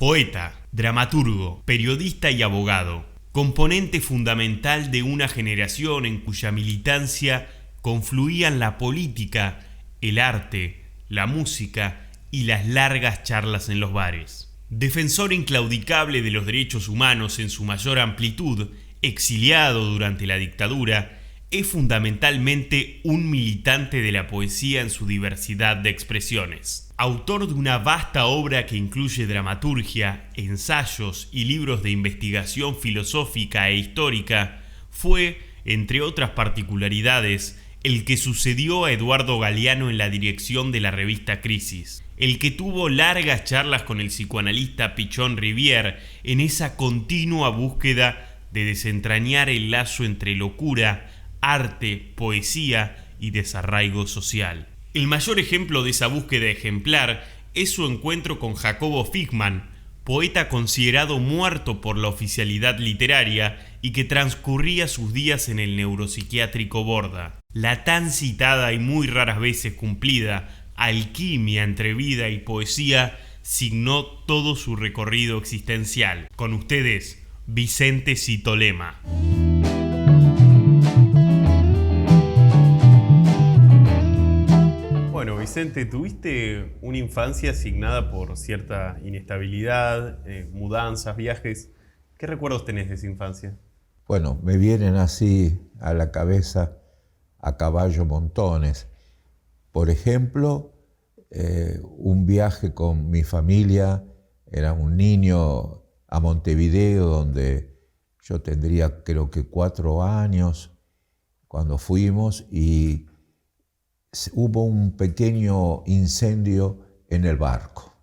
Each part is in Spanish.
Poeta, dramaturgo, periodista y abogado, componente fundamental de una generación en cuya militancia confluían la política, el arte, la música y las largas charlas en los bares. Defensor inclaudicable de los derechos humanos en su mayor amplitud, exiliado durante la dictadura, es fundamentalmente un militante de la poesía en su diversidad de expresiones. Autor de una vasta obra que incluye dramaturgia, ensayos y libros de investigación filosófica e histórica, fue, entre otras particularidades, el que sucedió a Eduardo Galeano en la dirección de la revista Crisis, el que tuvo largas charlas con el psicoanalista Pichon Rivière en esa continua búsqueda de desentrañar el lazo entre locura, arte, poesía y desarraigo social. El mayor ejemplo de esa búsqueda ejemplar es su encuentro con Jacobo Figman, poeta considerado muerto por la oficialidad literaria y que transcurría sus días en el neuropsiquiátrico Borda. La tan citada y muy raras veces cumplida alquimia entre vida y poesía signó todo su recorrido existencial. Con ustedes, Vicente Citolema. Bueno, Vicente, tuviste una infancia asignada por cierta inestabilidad, mudanzas, viajes. ¿Qué recuerdos tenés de esa infancia? Bueno, me vienen así a la cabeza a caballo montones. Por ejemplo, un viaje con mi familia, era un niño a Montevideo, donde yo tendría creo que 4 años cuando fuimos, y hubo un pequeño incendio en el barco.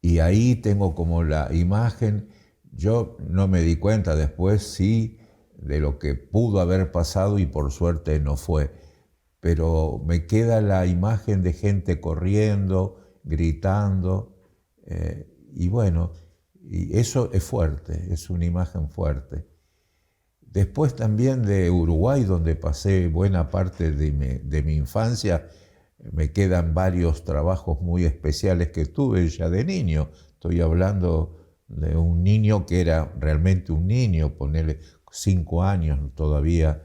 Y ahí tengo como la imagen, yo no me di cuenta después, sí, de lo que pudo haber pasado y por suerte no fue. Pero me queda la imagen de gente corriendo, gritando, y bueno, y eso es fuerte, es una imagen fuerte. Después también de Uruguay, donde pasé buena parte de mi infancia, me quedan varios trabajos muy especiales que tuve ya de niño. Estoy hablando de un niño que era realmente un niño, ponerle 5 años todavía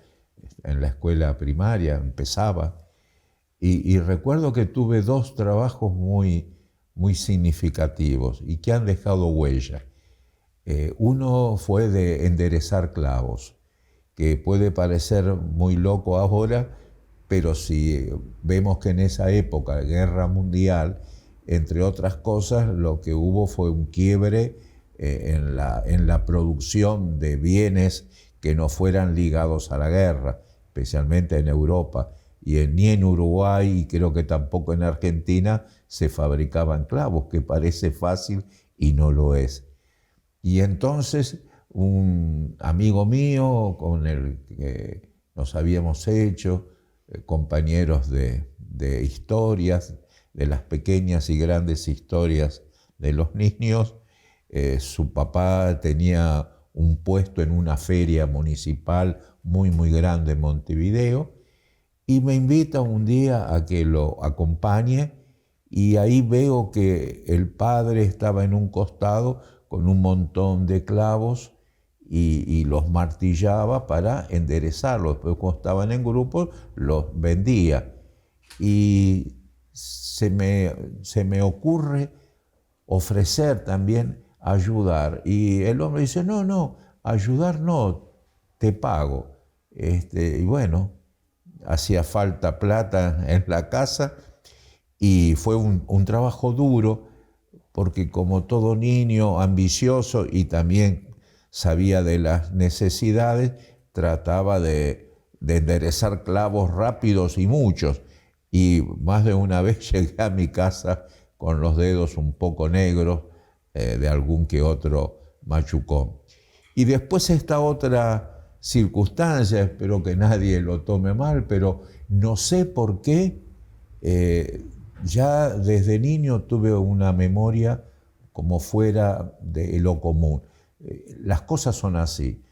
en la escuela primaria, empezaba. Y recuerdo que tuve 2 trabajos muy significativos y que han dejado huella. Uno fue de enderezar clavos, que puede parecer muy loco ahora, pero si vemos que en esa época, Guerra Mundial, entre otras cosas, lo que hubo fue un quiebre en la producción de bienes que no fueran ligados a la guerra, especialmente en Europa. Y ni en Uruguay, y creo que tampoco en Argentina, se fabricaban clavos, que parece fácil y no lo es. Y entonces un amigo mío con el que nos habíamos hecho compañeros de historias, de las pequeñas y grandes historias de los niños, su papá tenía un puesto en una feria municipal muy grande en Montevideo, y me invita un día a que lo acompañe, y ahí veo que el padre estaba en un costado con un montón de clavos y los martillaba para enderezarlos. Después, cuando estaban en grupos, los vendía. Y se me ocurre ofrecer también ayudar. Y el hombre dice, no, ayudar no, te pago. Y bueno, hacía falta plata en la casa, y fue un trabajo duro, porque como todo niño ambicioso y también sabía de las necesidades, trataba de enderezar clavos rápidos y muchos. Y más de una vez llegué a mi casa con los dedos un poco negros de algún que otro machucón. Y después esta otra circunstancia, espero que nadie lo tome mal, pero no sé por qué, ya desde niño tuve una memoria como fuera de lo común. Las cosas son así,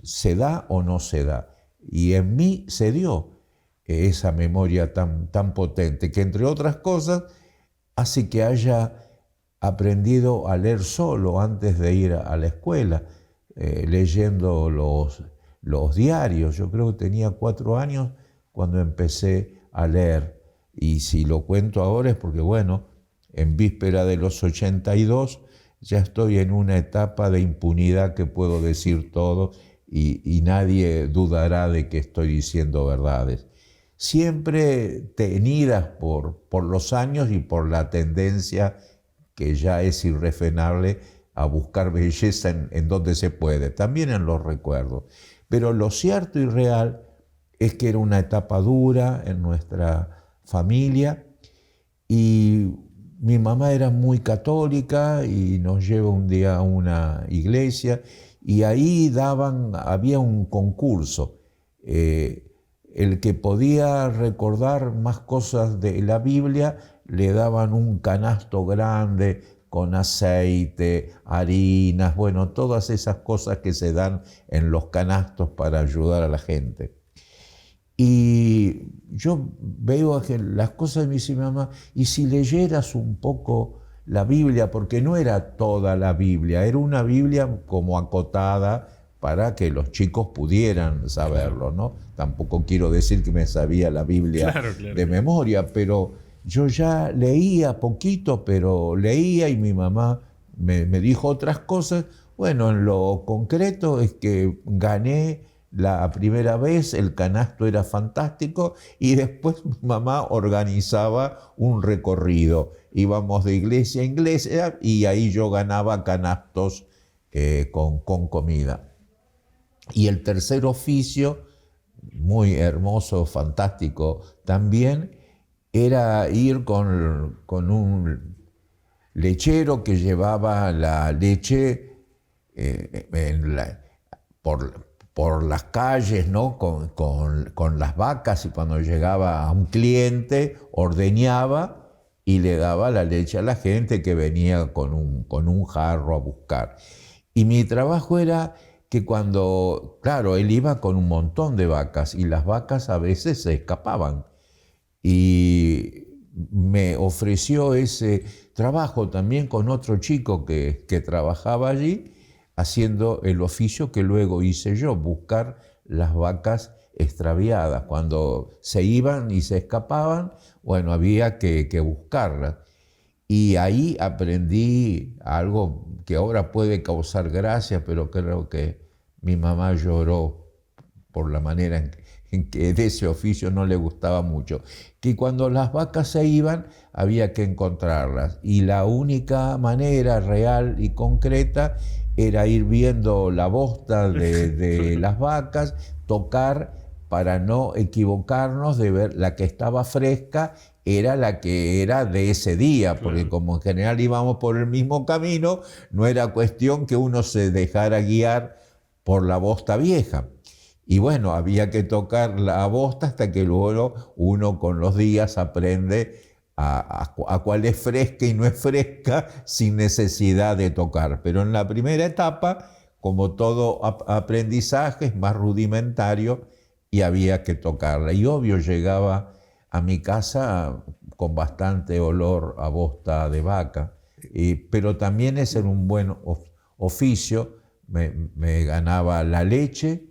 se da o no se da, y en mí se dio esa memoria tan potente, que entre otras cosas hace que haya aprendido a leer solo antes de ir a la escuela, leyendo los diarios. Yo creo que tenía 4 años cuando empecé a leer. Y si lo cuento ahora es porque, bueno, en víspera de los 82 ya estoy en una etapa de impunidad que puedo decir todo y nadie dudará de que estoy diciendo verdades. Siempre tenidas por los años y por la tendencia que ya es irrefrenable a buscar belleza en donde se puede, también en los recuerdos. Pero lo cierto y real es que era una etapa dura en nuestra familia y mi mamá era muy católica y nos lleva un día a una iglesia y ahí había un concurso. El que podía recordar más cosas de la Biblia le daban un canasto grande con aceite, harinas, bueno, todas esas cosas que se dan en los canastos para ayudar a la gente. Y yo veo que las cosas me dice mi mamá, y si leyeras un poco la Biblia, porque no era toda la Biblia, era una Biblia como acotada para que los chicos pudieran saberlo, ¿no? Tampoco quiero decir que me sabía la Biblia de memoria, pero yo ya leía poquito, pero leía y mi mamá me dijo otras cosas. Bueno, en lo concreto es que gané la primera vez, el canasto era fantástico y después mi mamá organizaba un recorrido. Íbamos de iglesia a iglesia y ahí yo ganaba canastos con comida. Y el tercer oficio, muy hermoso, fantástico también, era ir con un lechero que llevaba la leche por las calles, ¿no? con las vacas, y cuando llegaba a un cliente ordeñaba y le daba la leche a la gente que venía con un jarro a buscar. Y mi trabajo era que cuando, claro, él iba con un montón de vacas y las vacas a veces se escapaban. Y me ofreció ese trabajo también con otro chico que trabajaba allí, haciendo el oficio que luego hice yo, buscar las vacas extraviadas. Cuando se iban y se escapaban, bueno, había que buscarlas. Y ahí aprendí algo que ahora puede causar gracia, pero creo que mi mamá lloró por la manera en que de ese oficio no le gustaba mucho, que cuando las vacas se iban había que encontrarlas y la única manera real y concreta era ir viendo la bosta de las vacas, tocar para no equivocarnos de ver la que estaba fresca era la que era de ese día, porque como en general íbamos por el mismo camino, no era cuestión que uno se dejara guiar por la bosta vieja. Y bueno, había que tocar la bosta hasta que luego uno con los días aprende a cuál es fresca y no es fresca sin necesidad de tocar. Pero en la primera etapa, como todo aprendizaje, es más rudimentario y había que tocarla. Y obvio, llegaba a mi casa con bastante olor a bosta de vaca, pero también ese era un buen oficio. Me ganaba la leche,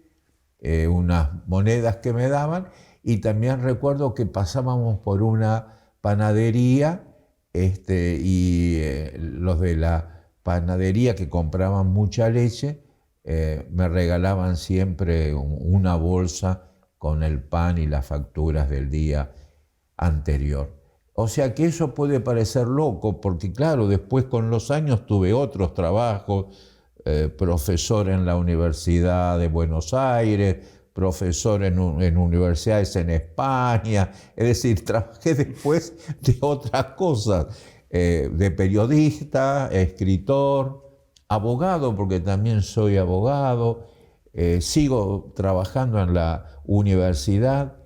unas monedas que me daban, y también recuerdo que pasábamos por una panadería y los de la panadería que compraban mucha leche me regalaban siempre una bolsa con el pan y las facturas del día anterior. O sea que eso puede parecer loco, porque claro, después con los años tuve otros trabajos, profesor en la Universidad de Buenos Aires, profesor en universidades en España, es decir, trabajé después de otras cosas, de periodista, escritor, abogado, porque también soy abogado, sigo trabajando en la universidad,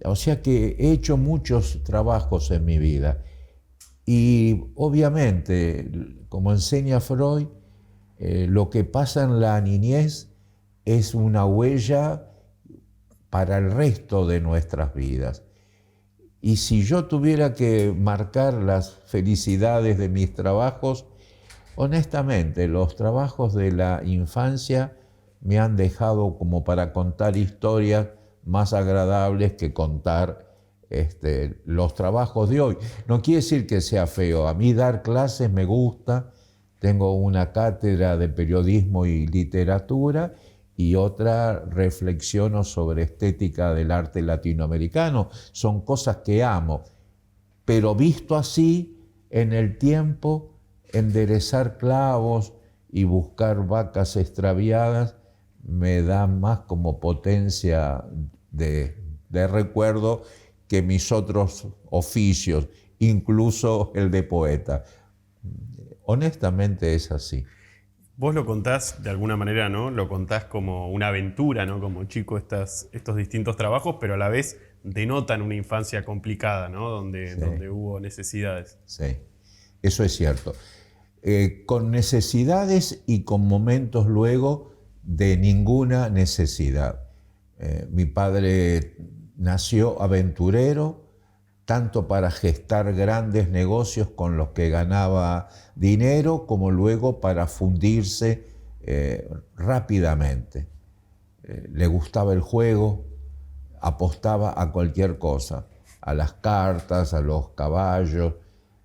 o sea que he hecho muchos trabajos en mi vida. Y obviamente, como enseña Freud, lo que pasa en la niñez es una huella para el resto de nuestras vidas. Y si yo tuviera que marcar las felicidades de mis trabajos, honestamente, los trabajos de la infancia me han dejado como para contar historias más agradables que contar los trabajos de hoy. No quiere decir que sea feo. A mí dar clases me gusta. Tengo una cátedra de periodismo y literatura y otra reflexiono sobre estética del arte latinoamericano. Son cosas que amo. Pero visto así, en el tiempo, enderezar clavos y buscar vacas extraviadas me da más como potencia de recuerdo que mis otros oficios, incluso el de poeta. Honestamente es así. Vos lo contás de alguna manera, ¿no? Lo contás como una aventura, ¿no? Como chico estos distintos trabajos, pero a la vez denotan una infancia complicada, ¿no? Donde hubo necesidades. Sí, eso es cierto. Con necesidades y con momentos luego de ninguna necesidad. Mi padre nació aventurero, tanto para gestar grandes negocios con los que ganaba dinero, como luego para fundirse rápidamente. Le gustaba el juego, apostaba a cualquier cosa, a las cartas, a los caballos.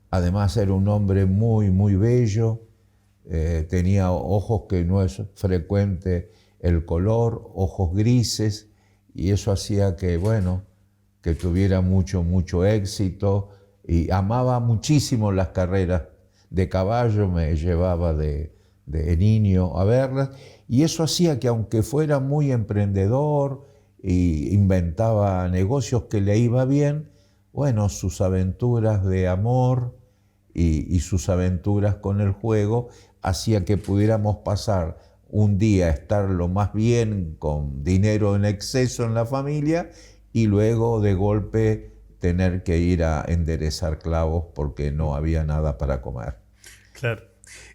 Además era un hombre muy, muy bello, tenía ojos que no es frecuente el color, ojos grises, y eso hacía que, bueno, que tuviera mucho, mucho éxito, y amaba muchísimo las carreras de caballo, me llevaba de niño a verlas, y eso hacía que aunque fuera muy emprendedor e inventaba negocios que le iba bien, bueno, sus aventuras de amor y sus aventuras con el juego hacía que pudiéramos pasar un día a estar lo más bien con dinero en exceso en la familia y luego de golpe tener que ir a enderezar clavos porque no había nada para comer. Claro.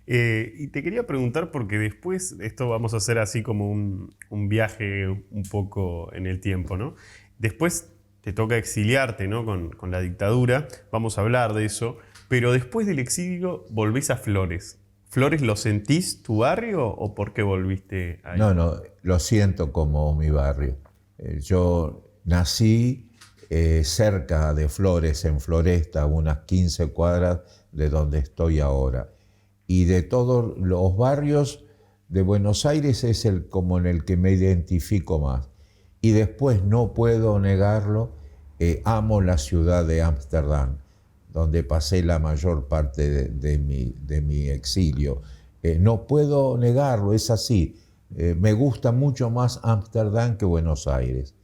Y te quería preguntar, porque después, esto vamos a hacer así como un viaje un poco en el tiempo, ¿no? Después te toca exiliarte, ¿no? Con la dictadura, vamos a hablar de eso, pero después del exilio volvés a Flores. ¿Flores lo sentís tu barrio o por qué volviste ahí? No, lo siento como mi barrio. Yo nací cerca de Flores, en Floresta, a unas 15 cuadras de donde estoy ahora. Y de todos los barrios de Buenos Aires es como en el que me identifico más. Y después, no puedo negarlo, amo la ciudad de Ámsterdam, donde pasé la mayor parte de mi exilio. No puedo negarlo, es así. Me gusta mucho más Ámsterdam que Buenos Aires.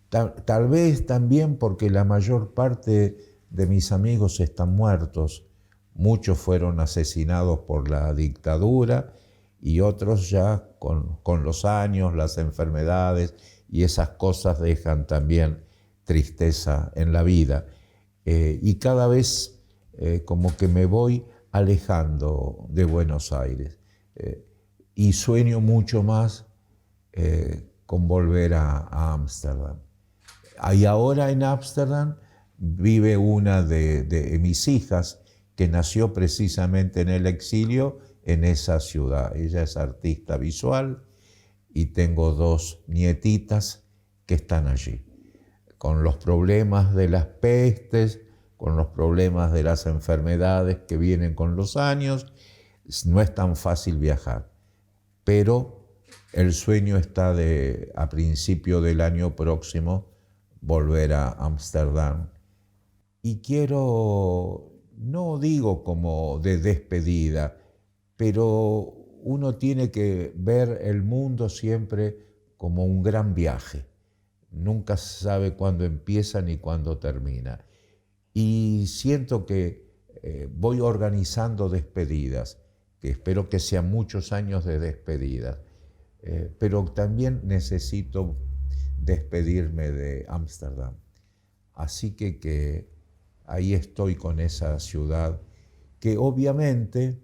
Tal vez también porque la mayor parte de mis amigos están muertos. Muchos fueron asesinados por la dictadura y otros ya con los años, las enfermedades y esas cosas dejan también tristeza en la vida. Y cada vez como que me voy alejando de Buenos Aires y sueño mucho más con volver a Ámsterdam. Y ahora en Ámsterdam vive una de mis hijas que nació precisamente en el exilio en esa ciudad. Ella es artista visual y tengo 2 nietitas que están allí. Con los problemas de las pestes, con los problemas de las enfermedades que vienen con los años, no es tan fácil viajar. Pero el sueño está a principio del año próximo volver a Ámsterdam. Y quiero, no digo como de despedida, pero uno tiene que ver el mundo siempre como un gran viaje. Nunca se sabe cuándo empieza ni cuándo termina. Y siento que voy organizando despedidas, que espero que sean muchos años de despedidas, pero también necesito despedirme de Ámsterdam. Así que ahí estoy con esa ciudad que obviamente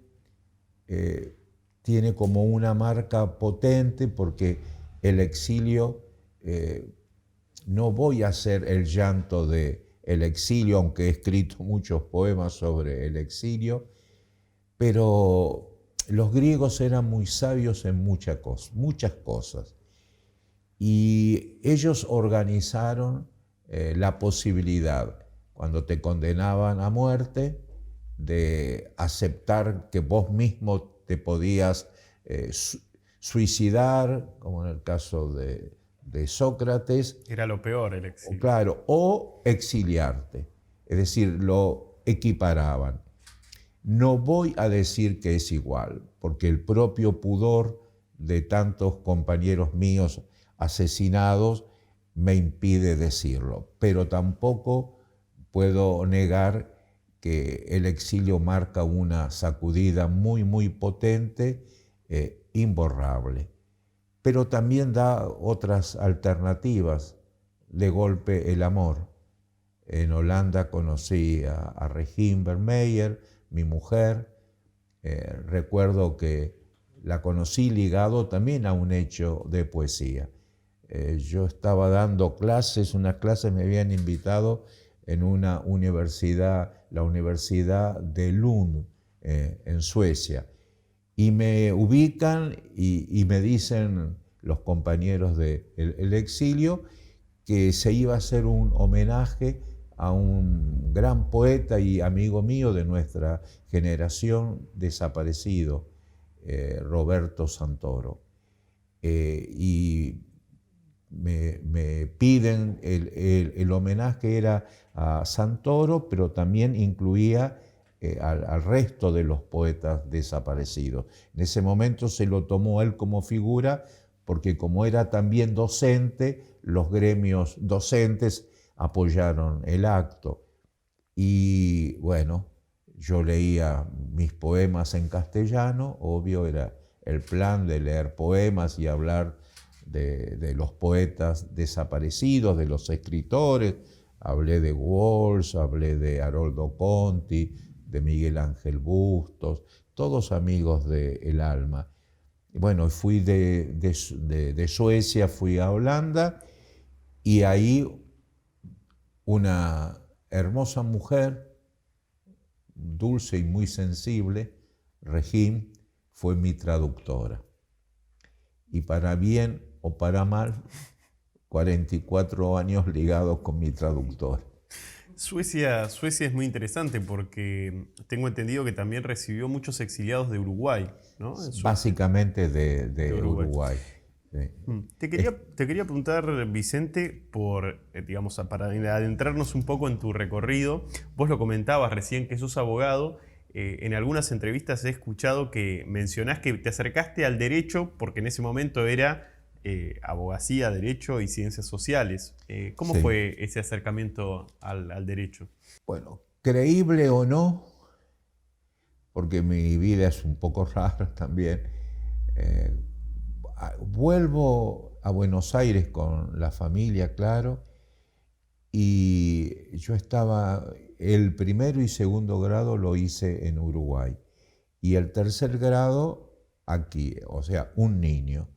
tiene como una marca potente porque el exilio no voy a hacer el llanto del el exilio, aunque he escrito muchos poemas sobre el exilio, pero los griegos eran muy sabios en muchas cosas. Y ellos organizaron la posibilidad, cuando te condenaban a muerte, de aceptar que vos mismo te podías suicidar, como en el caso de Sócrates. Era lo peor el exilio. Claro, o exiliarte. Es decir, lo equiparaban. No voy a decir que es igual, porque el propio pudor de tantos compañeros míos asesinados me impide decirlo, pero tampoco puedo negar que el exilio marca una sacudida muy, muy potente, imborrable. Pero también da otras alternativas. De golpe, el amor. En Holanda conocí a Regine Vermeer, mi mujer. Recuerdo que la conocí ligado también a un hecho de poesía. Yo estaba dando clases, unas clases me habían invitado en una universidad, la Universidad de Lund, en Suecia. Y me ubican y me dicen los compañeros del exilio que se iba a hacer un homenaje a un gran poeta y amigo mío de nuestra generación desaparecido, Roberto Santoro. Y me piden, el homenaje era a Santoro, pero también incluía al resto de los poetas desaparecidos. En ese momento se lo tomó él como figura, porque como era también docente, los gremios docentes apoyaron el acto. Y bueno, yo leía mis poemas en castellano, obvio era el plan de leer poemas y hablar de los poetas desaparecidos, de los escritores. Hablé de Walsh, hablé de Haroldo Conti, de Miguel Ángel Bustos, todos amigos del alma. Bueno, fui de Suecia, fui a Holanda, y ahí una hermosa mujer, dulce y muy sensible, Regine, fue mi traductora. Y para bien o para mal, 44 años ligados con mi traductora. Suecia es muy interesante porque tengo entendido que también recibió muchos exiliados de Uruguay, ¿no? Básicamente de Uruguay. Sí. Te quería preguntar, Vicente, digamos, para adentrarnos un poco en tu recorrido. Vos lo comentabas recién que sos abogado. En algunas entrevistas he escuchado que mencionás que te acercaste al derecho porque en ese momento era abogacía, derecho y ciencias sociales. ¿Cómo Sí. fue ese acercamiento al derecho? Bueno, creíble o no, porque mi vida es un poco rara también, vuelvo a Buenos Aires con la familia, claro, y yo estaba, el primero y segundo grado lo hice en Uruguay, y el tercer grado aquí, o sea, un niño.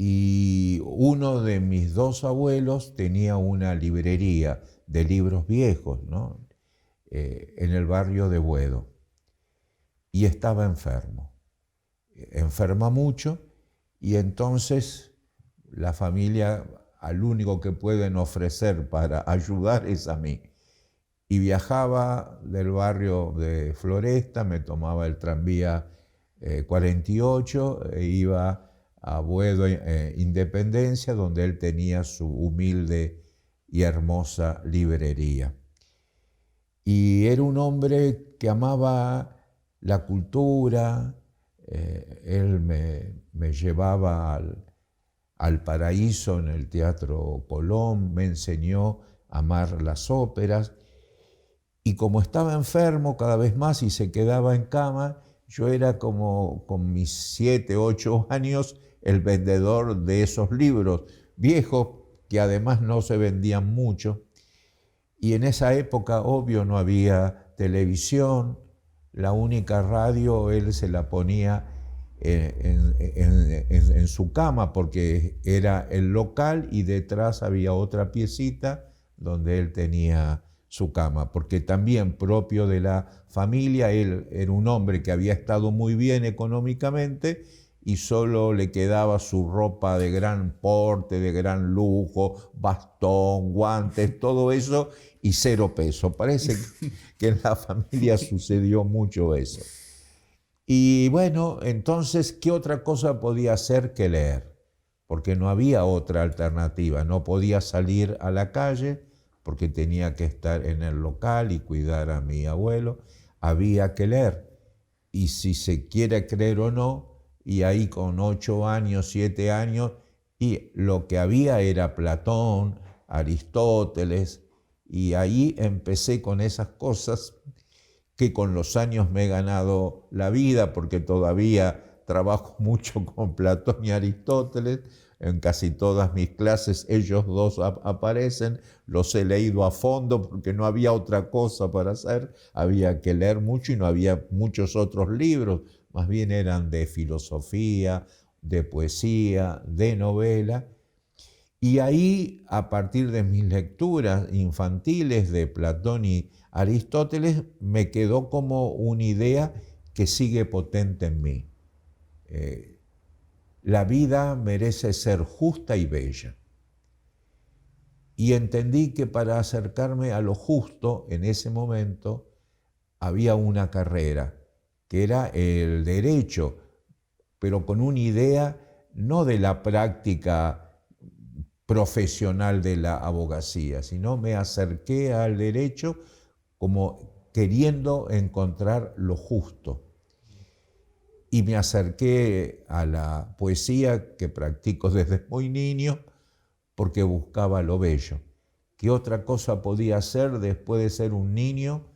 Y uno de mis dos abuelos tenía una librería de libros viejos, ¿no? En el barrio de Buedo. Y estaba enfermo. Enferma mucho, y entonces la familia, al único que pueden ofrecer para ayudar es a mí. Y viajaba del barrio de Floresta, me tomaba el tranvía 48 e iba a Buedo, Independencia, donde él tenía su humilde y hermosa librería. Y era un hombre que amaba la cultura. Él me llevaba al Paraíso en el Teatro Colón, me enseñó a amar las óperas, y como estaba enfermo cada vez más y se quedaba en cama, yo era como con mis 7, 8 años el vendedor de esos libros viejos que además no se vendían mucho. Y en esa época, obvio, no había televisión, la única radio él se la ponía en su cama porque era el local y detrás había otra piecita donde él tenía su cama, porque también propio de la familia, él era un hombre que había estado muy bien económicamente y solo le quedaba su ropa de gran porte, de gran lujo, bastón, guantes, todo eso y 0 pesos. Parece que en la familia sucedió mucho eso. Y bueno, entonces, ¿qué otra cosa podía hacer que leer? Porque no había otra alternativa, no podía salir a la calle porque tenía que estar en el local y cuidar a mi abuelo, había que leer. Y si se quiere creer o no, y ahí con 8 años, 7 años, y lo que había era Platón, Aristóteles, y ahí empecé con esas cosas que con los años me he ganado la vida, porque todavía trabajo mucho con Platón y Aristóteles. En casi todas mis clases ellos dos aparecen, los he leído a fondo porque no había otra cosa para hacer, había que leer mucho y no había muchos otros libros, más bien eran de filosofía, de poesía, de novela. Y ahí, a partir de mis lecturas infantiles de Platón y Aristóteles, me quedó como una idea que sigue potente en mí. La vida merece ser justa y bella. Y entendí que para acercarme a lo justo en ese momento había una carrera, que era el derecho, pero con una idea no de la práctica profesional de la abogacía, sino me acerqué al derecho como queriendo encontrar lo justo. Y me acerqué a la poesía que practico desde muy niño porque buscaba lo bello. ¿Qué otra cosa podía hacer después de ser un niño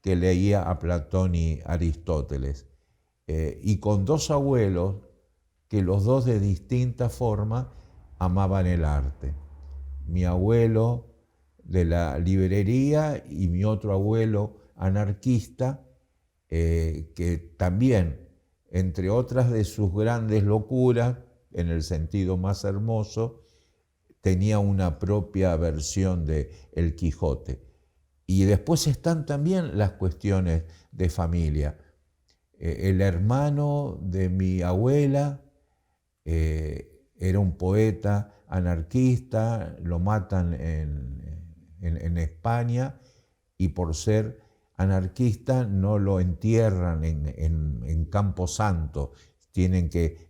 que leía a Platón y Aristóteles? Y con 2 abuelos que los dos de distinta forma amaban el arte. Mi abuelo de la librería y mi otro abuelo anarquista, que también, entre otras de sus grandes locuras, en el sentido más hermoso, tenía una propia versión de El Quijote. Y después están también las cuestiones de familia. El hermano de mi abuela era un poeta anarquista, lo matan en España y por ser anarquista no lo entierran en Camposanto, tienen que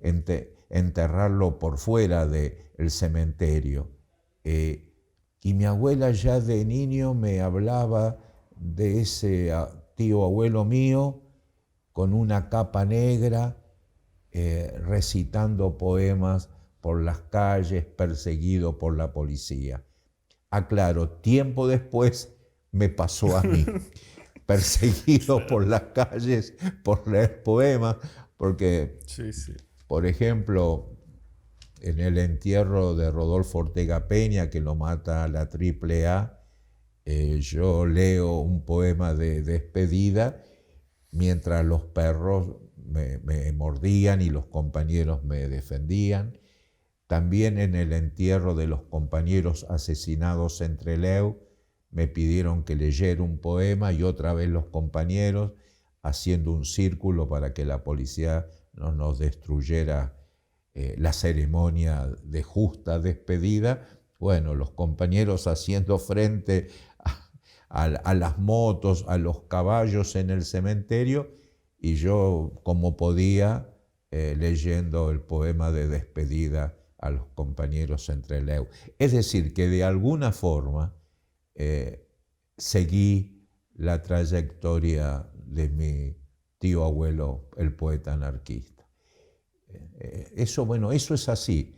enterrarlo por fuera del cementerio. Y mi abuela ya de niño me hablaba de ese tío abuelo mío con una capa negra, recitando poemas por las calles, perseguido por la policía. Aclaro, tiempo después me pasó a mí, perseguido por las calles por leer poemas, porque, por ejemplo, en el entierro de Rodolfo Ortega Peña, que lo mata la AAA, yo leo un poema de despedida mientras los perros me mordían y los compañeros me defendían. También en el entierro de los compañeros asesinados en Trelew me pidieron que leyera un poema y otra vez los compañeros haciendo un círculo para que la policía no nos destruyera la ceremonia de justa despedida. Bueno, los compañeros haciendo frente a las motos, a los caballos en el cementerio y yo como podía leyendo el poema de despedida a los compañeros en Trelew. Es decir, que de alguna forma seguí la trayectoria de mi tío abuelo, el poeta anarquista. Eso es así.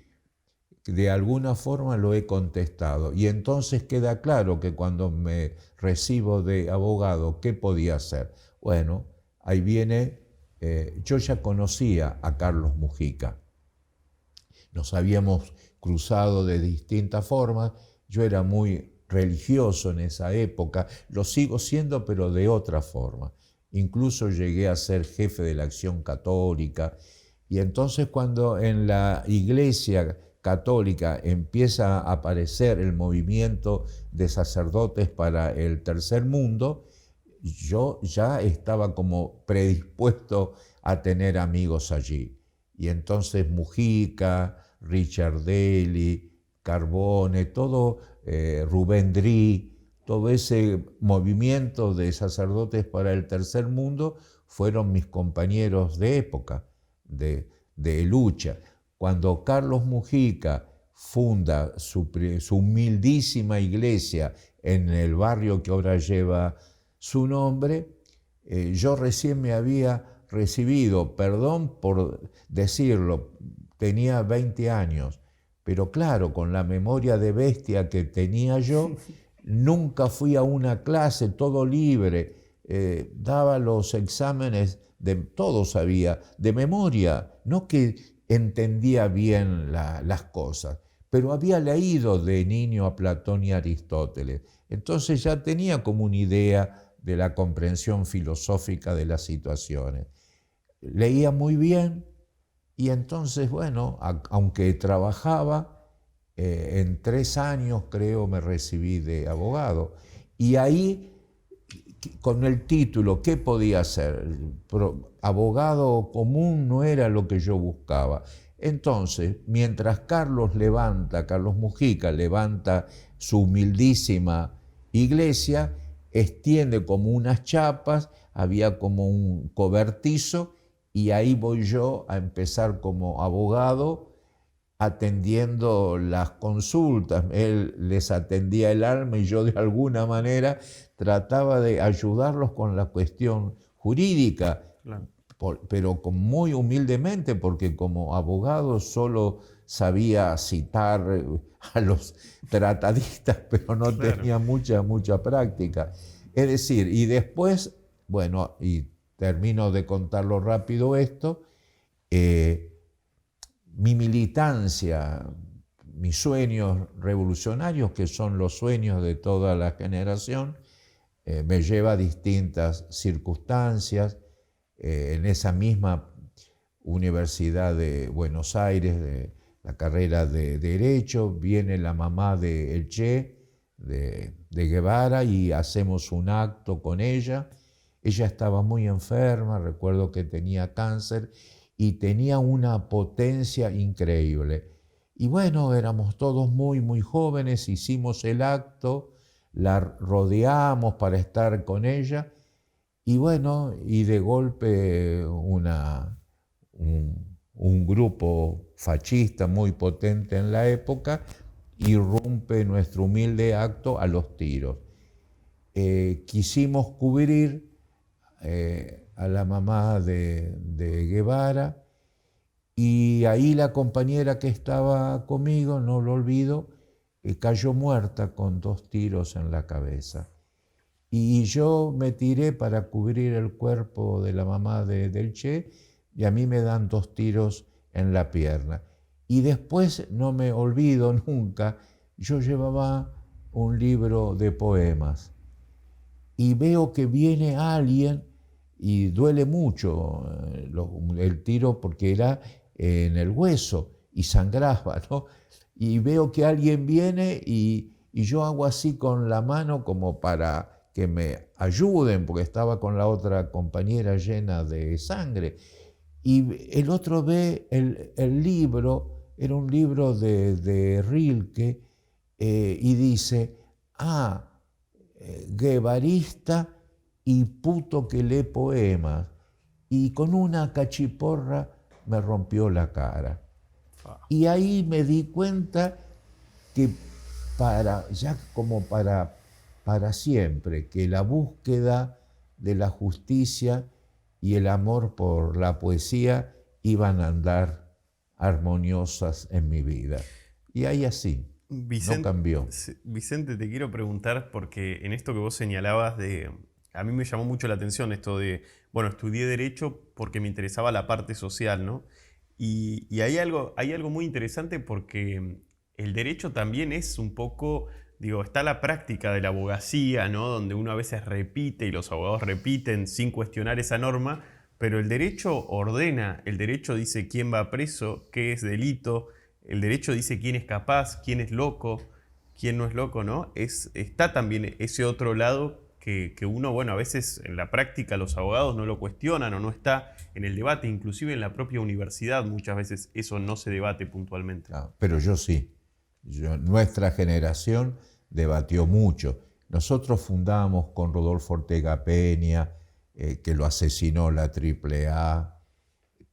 De alguna forma lo he contestado. Y entonces queda claro que cuando me recibo de abogado, ¿qué podía hacer? Bueno, ahí viene, yo ya conocía a Carlos Mujica. Nos habíamos cruzado de distintas formas. Yo era muy religioso en esa época, lo sigo siendo, pero de otra forma. Incluso llegué a ser jefe de la Acción Católica. Y entonces cuando en la iglesia católica empieza a aparecer el movimiento de sacerdotes para el tercer mundo, yo ya estaba como predispuesto a tener amigos allí. Y entonces Mujica, Richard Daly, Carbone, todo Rubén Drí, todo ese movimiento de sacerdotes para el tercer mundo fueron mis compañeros de época, de lucha. Cuando Carlos Mujica funda su humildísima iglesia en el barrio que ahora lleva su nombre, yo recién me había recibido, perdón por decirlo, tenía 20 años, pero claro, con la memoria de bestia que tenía yo, nunca fui a una clase, todo libre, daba los exámenes, todo sabía, de memoria, no que entendía bien las cosas, pero había leído de niño a Platón y Aristóteles, entonces ya tenía como una idea de la comprensión filosófica de las situaciones. Leía muy bien y entonces, bueno, aunque trabajaba, en 3 años creo me recibí de abogado. Y ahí, con el título, ¿qué podía hacer? Abogado común no era lo que yo buscaba. Entonces, mientras Carlos Mujica levanta su humildísima iglesia, extiende como unas chapas, había como un cobertizo, y ahí voy yo a empezar como abogado, atendiendo las consultas. Él les atendía el alma y yo de alguna manera trataba de ayudarlos con la cuestión jurídica, claro, pero muy humildemente, porque como abogado solo sabía citar a los tratadistas, pero no claro, tenía mucha práctica. Es decir, y después, bueno, y termino de contarlo rápido esto, mi militancia, mis sueños revolucionarios, que son los sueños de toda la generación, me lleva a distintas circunstancias. En esa misma Universidad de Buenos Aires, de la carrera de Derecho, viene la mamá de El Che, de Guevara, y hacemos un acto con ella. Ella estaba muy enferma, recuerdo que tenía cáncer, y tenía una potencia increíble. Y bueno, éramos todos muy jóvenes, hicimos el acto, la rodeamos para estar con ella, y bueno, y de golpe un grupo fascista muy potente en la época irrumpe nuestro humilde acto a los tiros. Quisimos cubrir a la mamá de Guevara, y ahí la compañera que estaba conmigo, no lo olvido, cayó muerta con 2 tiros en la cabeza. Y yo me tiré para cubrir el cuerpo de la mamá del Che, y a mí me dan 2 tiros en la pierna. Y después, no me olvido nunca, yo llevaba un libro de poemas y veo que viene alguien, y duele mucho el tiro porque era en el hueso y sangraba, ¿no? Y veo que alguien viene y yo hago así con la mano como para que me ayuden, porque estaba con la otra compañera llena de sangre. Y el otro ve el libro, era un libro de Rilke, y dice, guevarista y puto que lee poemas. Y con una cachiporra me rompió la cara. Y ahí me di cuenta que para siempre, que la búsqueda de la justicia y el amor por la poesía iban a andar armoniosas en mi vida. Y ahí así, no cambió. Vicente, te quiero preguntar, porque en esto que vos señalabas a mí me llamó mucho la atención esto de, bueno, estudié Derecho porque me interesaba la parte social, ¿no? Y hay algo muy interesante, porque el derecho también es un poco, está la práctica de la abogacía, ¿no? Donde uno a veces repite y los abogados repiten sin cuestionar esa norma, pero el derecho ordena, el derecho dice quién va preso, qué es delito, el derecho dice quién es capaz, quién es loco, quién no es loco, ¿no? Está también ese otro lado que uno, bueno, a veces en la práctica los abogados no lo cuestionan o no está en el debate, inclusive en la propia universidad muchas veces eso no se debate puntualmente. Pero yo sí. Nuestra generación debatió mucho. Nosotros fundamos con Rodolfo Ortega Peña, que lo asesinó la AAA,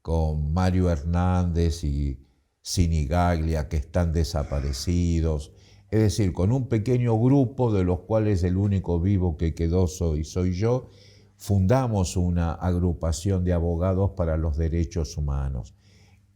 con Mario Hernández y Sinigaglia, que están desaparecidos. Es decir, con un pequeño grupo de los cuales el único vivo que quedó soy yo, fundamos una agrupación de abogados para los derechos humanos.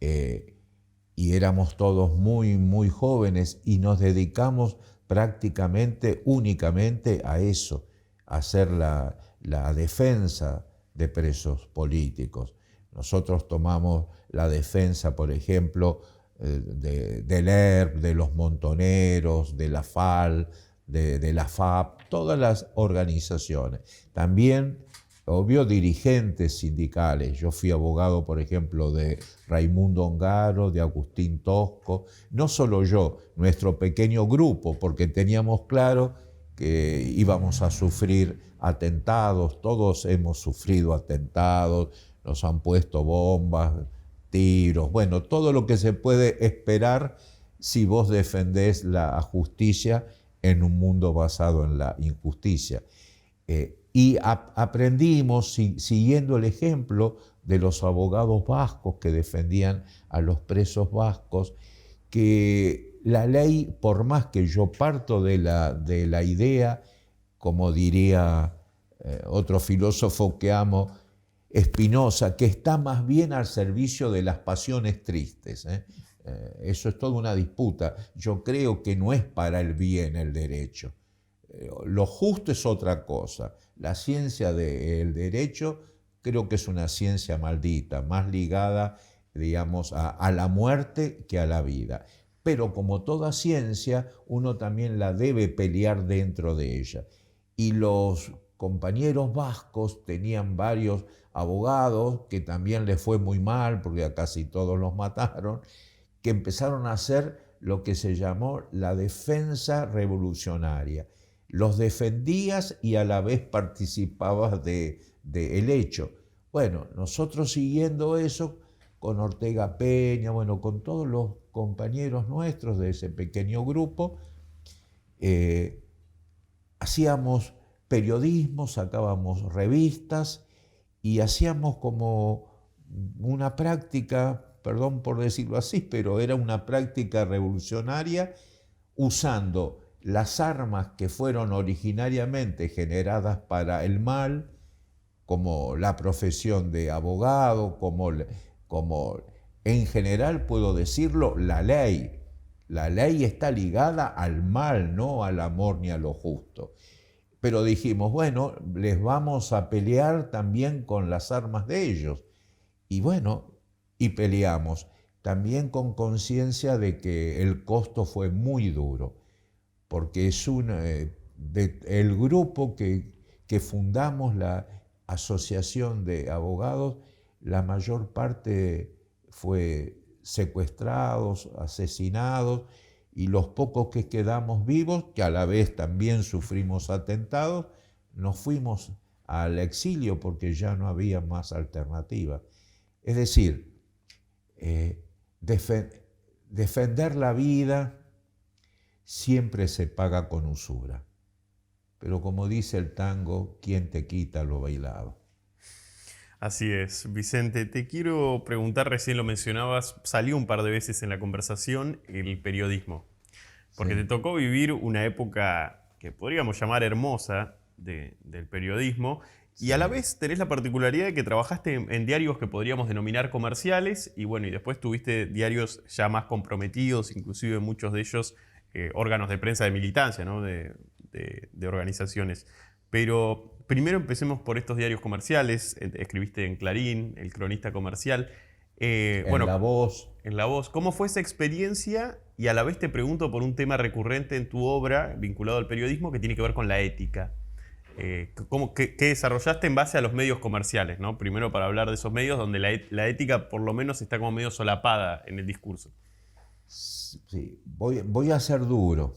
Y éramos todos muy, muy jóvenes y nos dedicamos prácticamente, únicamente a eso, a hacer la defensa de presos políticos. Nosotros tomamos la defensa, por ejemplo, del ERP, de los montoneros, de la FAL, de la FAP, todas las organizaciones. También, obvio, dirigentes sindicales. Yo fui abogado, por ejemplo, de Raimundo Ongaro, de Agustín Tosco. No solo yo, nuestro pequeño grupo, porque teníamos claro que íbamos a sufrir atentados. Todos hemos sufrido atentados, nos han puesto bombas, tiros, bueno, todo lo que se puede esperar si vos defendés la justicia en un mundo basado en la injusticia. Y aprendimos, siguiendo el ejemplo de los abogados vascos que defendían a los presos vascos, que la ley, por más que yo parto de la idea, como diría otro filósofo que amo, Spinoza, que está más bien al servicio de las pasiones tristes. Eso es toda una disputa. Yo creo que no es para el bien el derecho. Lo justo es otra cosa. La ciencia del derecho creo que es una ciencia maldita, más ligada, digamos, a la muerte que a la vida. Pero como toda ciencia, uno también la debe pelear dentro de ella. Y los compañeros vascos tenían varios abogados que también les fue muy mal, porque a casi todos los mataron, que empezaron a hacer lo que se llamó la defensa revolucionaria. Los defendías y a la vez participabas del hecho. Bueno, nosotros siguiendo eso, con Ortega Peña, bueno, con todos los compañeros nuestros de ese pequeño grupo, hacíamos periodismo, sacábamos revistas y hacíamos como una práctica, perdón por decirlo así, pero era una práctica revolucionaria usando las armas que fueron originariamente generadas para el mal, como la profesión de abogado, como en general puedo decirlo, la ley. La ley está ligada al mal, no al amor ni a lo justo. Pero dijimos, bueno, les vamos a pelear también con las armas de ellos. Y bueno, y peleamos, también con conciencia de que el costo fue muy duro, porque es el grupo que fundamos la Asociación de Abogados, la mayor parte fue secuestrados, asesinados, y los pocos que quedamos vivos, que a la vez también sufrimos atentados, nos fuimos al exilio porque ya no había más alternativa. Es decir, defender la vida siempre se paga con usura. Pero como dice el tango, ¿quién te quita lo bailado? Así es, Vicente. Te quiero preguntar, recién lo mencionabas, salió un par de veces en la conversación el periodismo. Porque sí, te tocó vivir una época que podríamos llamar hermosa del periodismo. Y a la vez tenés la particularidad de que trabajaste en diarios que podríamos denominar comerciales y bueno, y después tuviste diarios ya más comprometidos, inclusive muchos de ellos órganos de prensa de militancia, ¿no? de organizaciones. Pero primero empecemos por estos diarios comerciales. Escribiste en Clarín, El Cronista Comercial. En La Voz. En La Voz. ¿Cómo fue esa experiencia? Y a la vez te pregunto por un tema recurrente en tu obra vinculado al periodismo que tiene que ver con la ética. ¿Qué desarrollaste en base a los medios comerciales, ¿no? Primero para hablar de esos medios donde la ética por lo menos está como medio solapada en el discurso. Sí, voy a ser duro.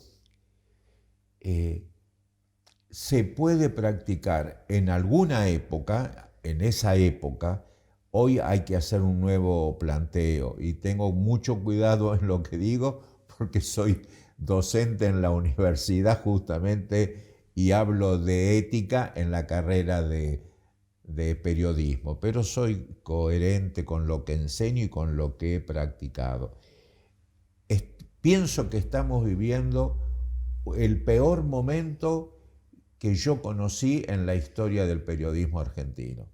Se puede practicar en alguna época, en esa época. Hoy hay que hacer un nuevo planteo y tengo mucho cuidado en lo que digo porque soy docente en la universidad justamente y hablo de ética en la carrera de periodismo, pero soy coherente con lo que enseño y con lo que he practicado. Pienso que estamos viviendo el peor momento que yo conocí en la historia del periodismo argentino.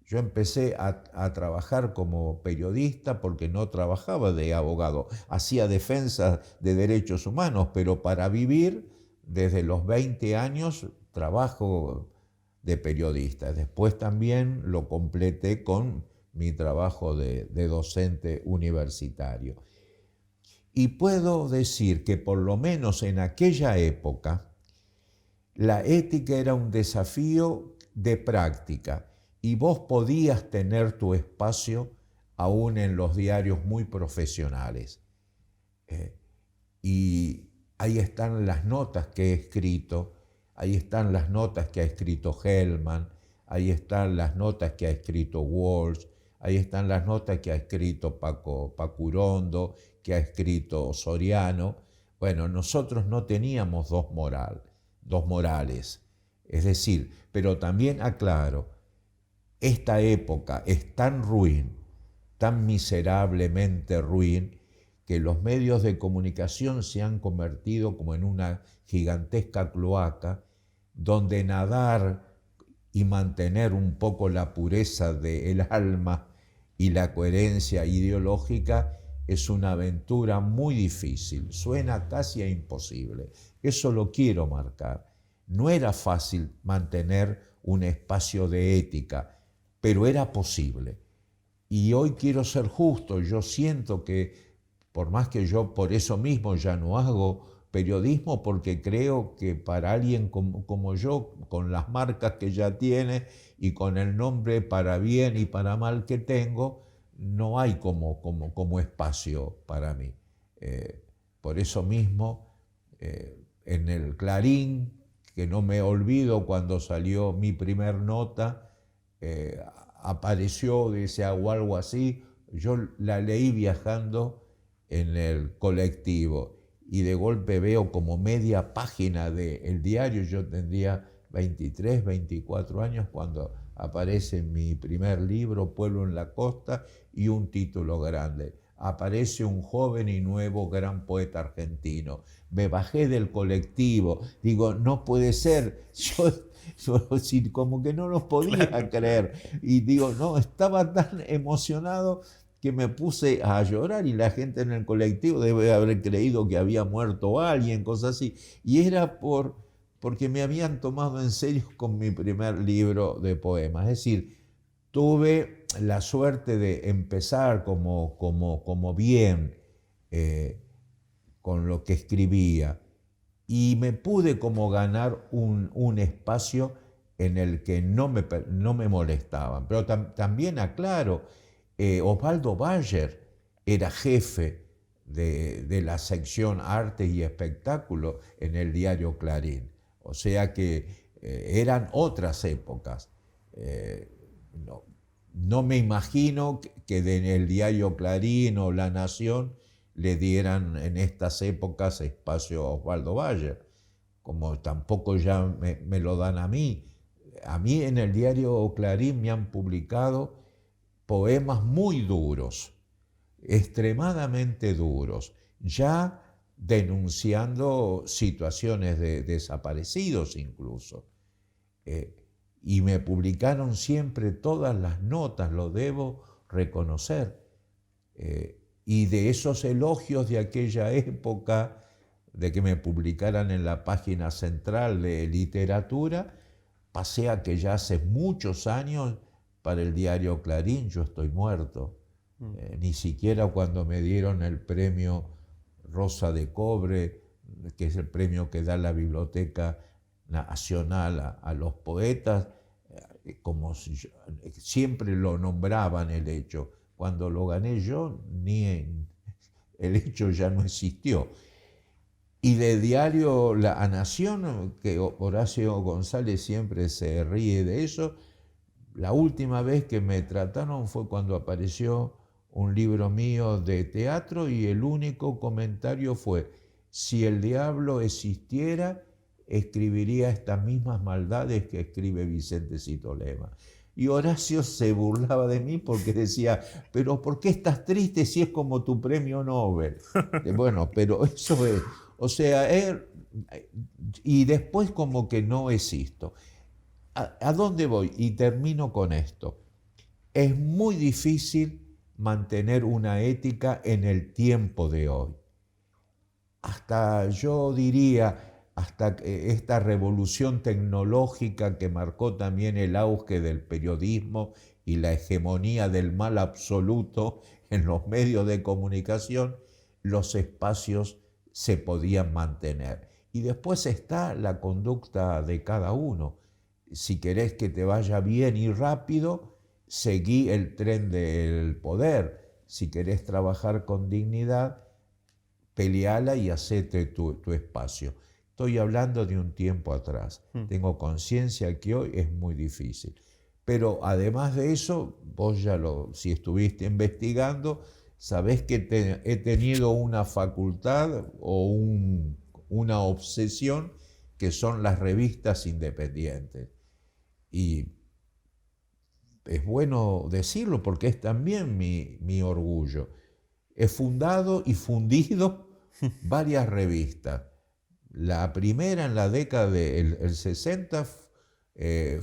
Yo empecé a trabajar como periodista porque no trabajaba de abogado, hacía defensa de derechos humanos, pero para vivir desde los 20 años trabajo de periodista. Después también lo completé con mi trabajo de docente universitario. Y puedo decir que por lo menos en aquella época la ética era un desafío de práctica y vos podías tener tu espacio aún en los diarios muy profesionales. Y ahí están las notas que he escrito, ahí están las notas que ha escrito Hellman, ahí están las notas que ha escrito Walsh, ahí están las notas que ha escrito Paco Urondo, que ha escrito Soriano. Bueno, nosotros no teníamos dos morales. Es decir, pero también aclaro, esta época es tan ruin, tan miserablemente ruin, que los medios de comunicación se han convertido como en una gigantesca cloaca donde nadar y mantener un poco la pureza del alma y la coherencia ideológica es una aventura muy difícil, suena casi a imposible. Eso lo quiero marcar. No era fácil mantener un espacio de ética, pero era posible. Y hoy quiero ser justo, yo siento que, por más que yo por eso mismo ya no hago periodismo, porque creo que para alguien como yo, con las marcas que ya tiene y con el nombre para bien y para mal que tengo, no hay como espacio para mí. Por eso mismo, en el Clarín, que no me olvido cuando salió mi primer nota, apareció, dice, o algo así, yo la leí viajando en el colectivo y de golpe veo como media página del diario. Yo tendría 23, 24 años cuando aparece mi primer libro, Pueblo en la Costa, y un título grande. Aparece un joven y nuevo gran poeta argentino. Me bajé del colectivo, digo, no puede ser, yo como que no lo podía creer. Y digo, no, estaba tan emocionado que me puse a llorar y la gente en el colectivo debe haber creído que había muerto alguien, cosas así. Y era porque me habían tomado en serio con mi primer libro de poemas. Es decir, tuve la suerte de empezar como bien con lo que escribía y me pude como ganar un espacio en el que no me molestaban. Pero también aclaro, Osvaldo Bayer era jefe de la sección Arte y Espectáculo en el diario Clarín. O sea que eran otras épocas. No me imagino que en el diario Clarín o La Nación le dieran en estas épocas espacio a Osvaldo Bayer, como tampoco ya me lo dan a mí. A mí en el diario Clarín me han publicado poemas muy duros, extremadamente duros, ya denunciando situaciones de desaparecidos incluso. Y me publicaron siempre todas las notas, lo debo reconocer. Y de esos elogios de aquella época, de que me publicaran en la página central de literatura, pasé a que ya hace muchos años para el diario Clarín yo estoy muerto. Ni siquiera cuando me dieron el premio Rosa de Cobre, que es el premio que da la Biblioteca Nacional a los poetas, como si siempre lo nombraban el hecho. Cuando lo gané yo, el hecho ya no existió. Y de diario La Nación, que Horacio González siempre se ríe de eso, la última vez que me trataron fue cuando apareció un libro mío de teatro y el único comentario fue: si el diablo existiera, escribiría estas mismas maldades que escribe Vicente Citolema. Y Horacio se burlaba de mí porque decía, pero ¿por qué estás triste si es como tu premio Nobel? Bueno, pero eso es, o sea, y después como que no existo. ¿A dónde voy? Y termino con esto. Es muy difícil mantener una ética en el tiempo de hoy. Hasta yo diría, hasta esta revolución tecnológica que marcó también el auge del periodismo y la hegemonía del mal absoluto en los medios de comunicación, los espacios se podían mantener. Y después está la conducta de cada uno. Si querés que te vaya bien y rápido, seguí el tren del poder. Si querés trabajar con dignidad, peleala y hacete tu espacio. Estoy hablando de un tiempo atrás. Tengo conciencia que hoy es muy difícil. Pero además de eso, vos ya si estuviste investigando, sabés que he tenido una facultad o una obsesión que son las revistas independientes. Y es bueno decirlo porque es también mi orgullo. He fundado y fundido varias revistas. La primera, en la década del 60,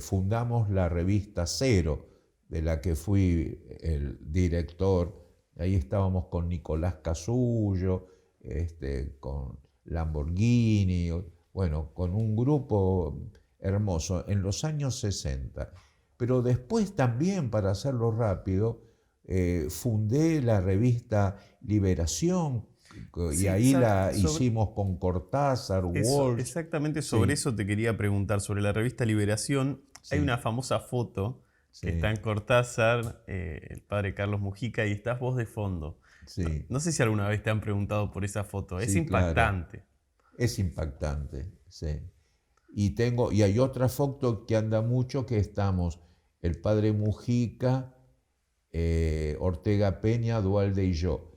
fundamos la revista Cero, de la que fui el director. Ahí estábamos con Nicolás Casullo, con Lamborghini, bueno, con un grupo hermoso en los años 60. Pero después también, para hacerlo rápido, fundé la revista Liberación, y ahí la hicimos con Cortázar, Walsh. Exactamente sobre eso te quería preguntar, sobre la revista Liberación. Sí. Hay una famosa foto que está en Cortázar, el padre Carlos Mujica, y estás vos de fondo. Sí. No sé si alguna vez te han preguntado por esa foto. Es impactante. Claro. Es impactante, sí. Y hay otra foto que anda mucho, que estamos el padre Mujica, Ortega Peña, Duhalde y yo.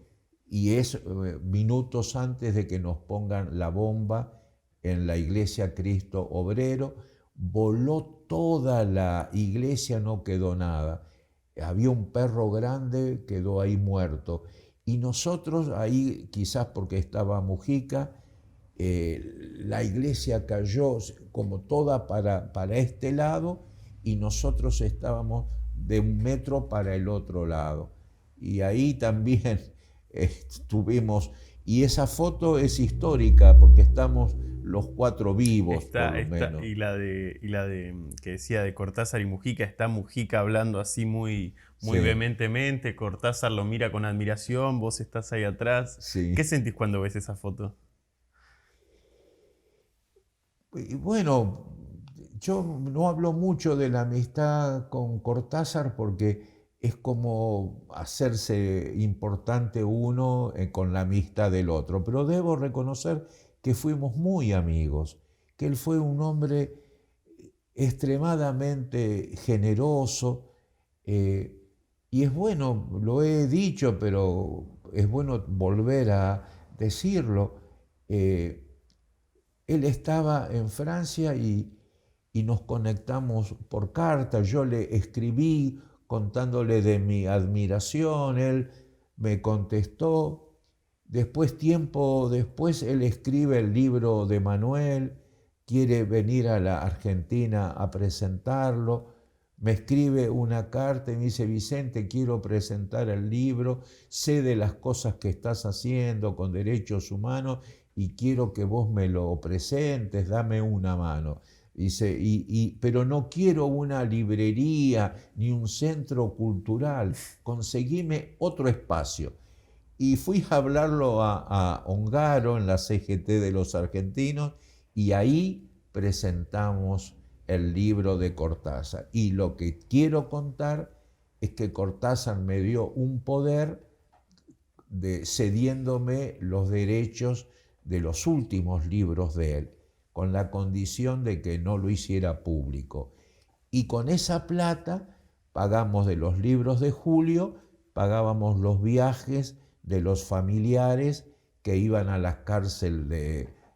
Y es minutos antes de que nos pongan la bomba en la iglesia Cristo Obrero. Voló toda la iglesia, no quedó nada. Había un perro grande, quedó ahí muerto. Y nosotros ahí, quizás porque estaba Mujica, la iglesia cayó como toda para este lado y nosotros estábamos de 1 metro para el otro lado. Y ahí también estuvimos, y esa foto es histórica porque estamos los 4 vivos, por lo menos. Y la de que decía de Cortázar y Mujica, está Mujica hablando así muy vehementemente, Cortázar lo mira con admiración, vos estás ahí atrás. Sí. ¿Qué sentís cuando ves esa foto? Bueno, yo no hablo mucho de la amistad con Cortázar porque es como hacerse importante uno con la amistad del otro, pero debo reconocer que fuimos muy amigos, que él fue un hombre extremadamente generoso, y es bueno, lo he dicho, pero es bueno volver a decirlo. Él estaba en Francia y nos conectamos por carta. Yo le escribí contándole de mi admiración, él me contestó. Después, tiempo después, él escribe el libro de Manuel, quiere venir a la Argentina a presentarlo. Me escribe una carta y me dice: Vicente, quiero presentar el libro, sé de las cosas que estás haciendo con derechos humanos y quiero que vos me lo presentes, dame una mano. Dice, pero no quiero una librería ni un centro cultural, conseguime otro espacio. Y fui a hablarlo a Ongaro, en la CGT de los argentinos, y ahí presentamos el libro de Cortázar. Y lo que quiero contar es que Cortázar me dio un poder cediéndome los derechos de los últimos libros de él, con la condición de que no lo hiciera público. Y con esa plata pagamos de los libros de Julio, pagábamos los viajes de los familiares que iban a la cárcel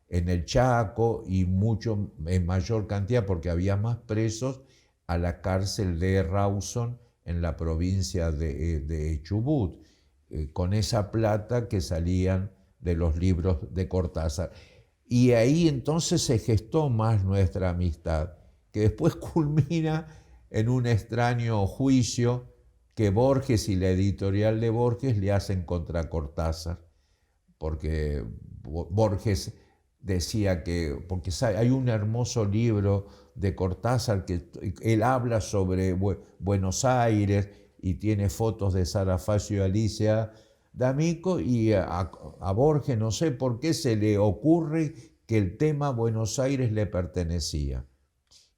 en el Chaco y mucho en mayor cantidad, porque había más presos, a la cárcel de Rawson en la provincia de Chubut, con esa plata que salían de los libros de Cortázar. Y ahí entonces se gestó más nuestra amistad, que después culmina en un extraño juicio que Borges y la editorial de Borges le hacen contra Cortázar, porque Borges decía que, porque hay un hermoso libro de Cortázar que él habla sobre Buenos Aires y tiene fotos de Sara Facio y Alicia D'Amico, y a Borges no sé por qué se le ocurre que el tema Buenos Aires le pertenecía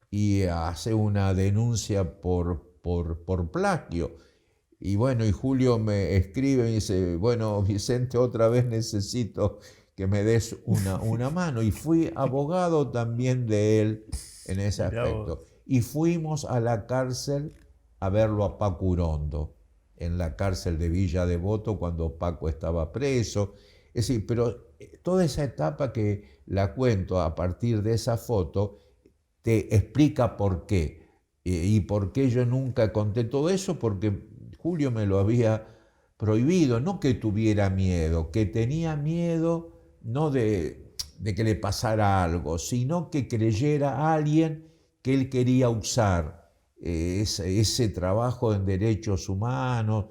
y hace una denuncia por plagio. Y bueno, y Julio me escribe y dice, bueno, Vicente, otra vez necesito que me des una mano. Y fui abogado también de él en ese aspecto. Y fuimos a la cárcel a verlo a Paco Urondo, en la cárcel de Villa Devoto cuando Paco estaba preso. Es decir, pero toda esa etapa que la cuento a partir de esa foto te explica por qué. Y por qué yo nunca conté todo eso, porque Julio me lo había prohibido, no que tuviera miedo, que tenía miedo no de que le pasara algo, sino que creyera a alguien que él quería usar ese trabajo en derechos humanos.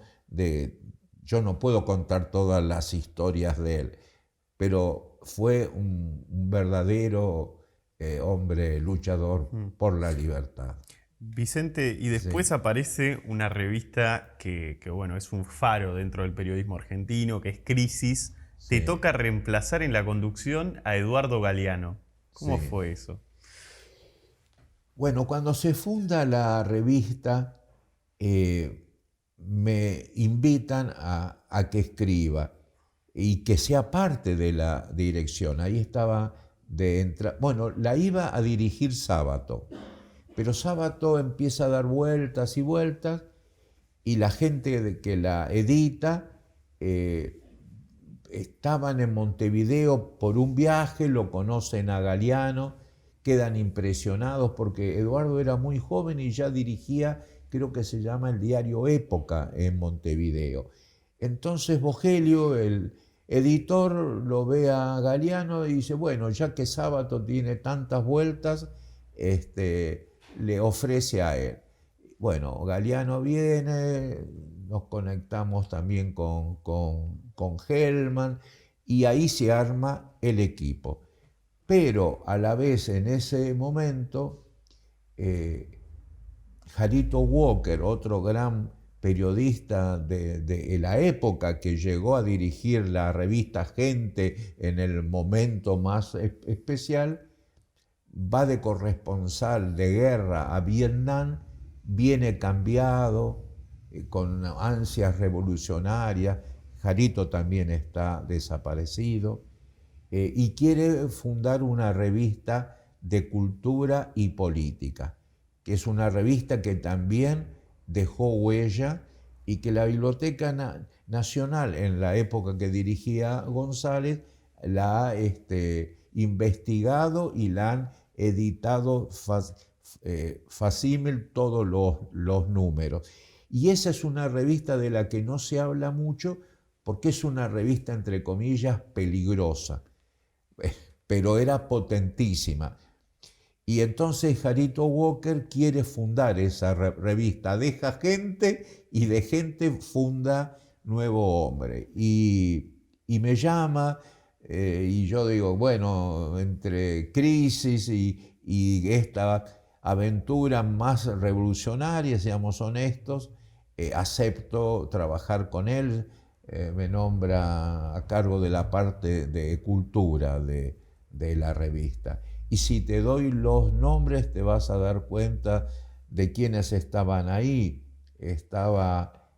Yo no puedo contar todas las historias de él, pero fue un verdadero hombre luchador por la libertad. Vicente, y después sí aparece una revista que, bueno, es un faro dentro del periodismo argentino, que es Crisis. Sí. Te toca reemplazar en la conducción a Eduardo Galeano. ¿Cómo sí fue eso? Bueno, cuando se funda la revista, me invitan a que escriba y que sea parte de la dirección. Ahí estaba de entrar. Bueno, la iba a dirigir Sábato. Pero Sábato empieza a dar vueltas y vueltas y la gente que la edita estaban en Montevideo por un viaje, lo conocen a Galeano, quedan impresionados porque Eduardo era muy joven y ya dirigía, creo que se llama el diario Época en Montevideo. Entonces Bogelio, el editor, lo ve a Galeano y dice, bueno, ya que Sábato tiene tantas vueltas, le ofrece a él. Bueno, Galeano viene, nos conectamos también con Hellman y ahí se arma el equipo. Pero a la vez en ese momento, Jarito Walker, otro gran periodista de la época que llegó a dirigir la revista Gente en el momento más especial, va de corresponsal de guerra a Vietnam, viene cambiado, con ansias revolucionarias. Jarito también está desaparecido, y quiere fundar una revista de cultura y política, que es una revista que también dejó huella y que la Biblioteca Nacional, en la época que dirigía González, la ha investigado y la han editado facímil todos los números. Y esa es una revista de la que no se habla mucho porque es una revista, entre comillas, peligrosa, pero era potentísima. Y entonces Jarito Walker quiere fundar esa revista, deja Gente y de Gente funda Nuevo Hombre. Y me llama, y yo digo, bueno, entre Crisis y esta aventura más revolucionaria, seamos honestos, acepto trabajar con él, me nombra a cargo de la parte de cultura de la revista. Y si te doy los nombres te vas a dar cuenta de quiénes estaban ahí. Estaba,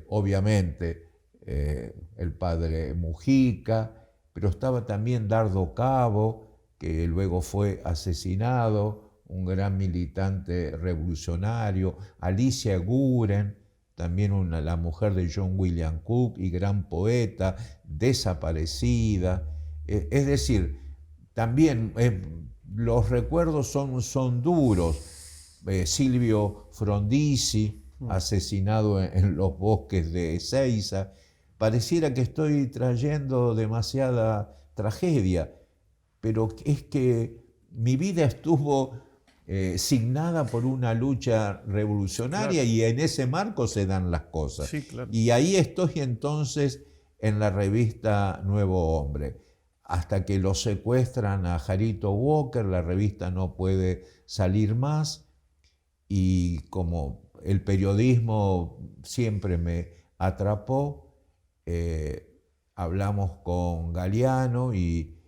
obviamente, el padre Mujica, pero estaba también Dardo Cabo, que luego fue asesinado, un gran militante revolucionario, Alicia Guren, también la mujer de John William Cook y gran poeta, desaparecida. Es decir, también los recuerdos son duros. Silvio Frondizi, asesinado en los bosques de Ezeiza. Pareciera que estoy trayendo demasiada tragedia, pero es que mi vida estuvo signada por una lucha revolucionaria, claro, y en ese marco se dan las cosas. Sí, claro. Y ahí estoy entonces en la revista Nuevo Hombre. Hasta que lo secuestran a Jarito Walker, la revista no puede salir más, y como el periodismo siempre me atrapó, hablamos con Galeano y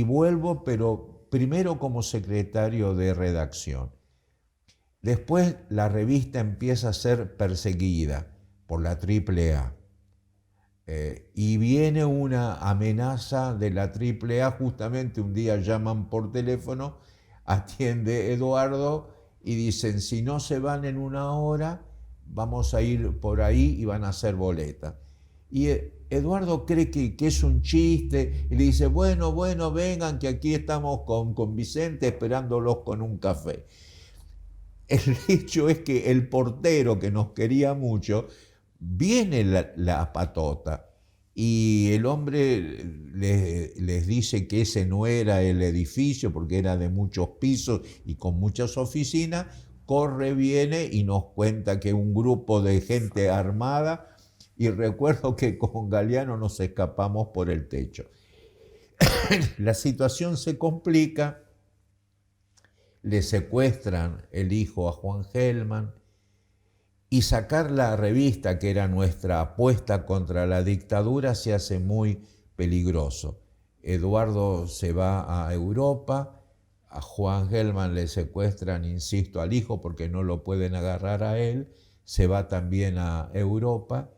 vuelvo, pero primero como secretario de redacción. Después la revista empieza a ser perseguida por la AAA. Y viene una amenaza de la AAA, justamente un día llaman por teléfono, atiende Eduardo y dicen, si no se van en una hora, vamos a ir por ahí y van a hacer boleta. Y Eduardo cree que es un chiste y le dice, bueno, vengan, que aquí estamos con Vicente esperándolos con un café. El hecho es que el portero, que nos quería mucho, viene la patota y el hombre les dice que ese no era el edificio porque era de muchos pisos y con muchas oficinas. Corre, viene y nos cuenta que un grupo de gente armada, y recuerdo que con Galeano nos escapamos por el techo. La situación se complica, le secuestran el hijo a Juan Gelman, y sacar la revista, que era nuestra apuesta contra la dictadura, se hace muy peligroso. Eduardo se va a Europa, a Juan Gelman le secuestran, insisto, al hijo porque no lo pueden agarrar a él, se va también a Europa,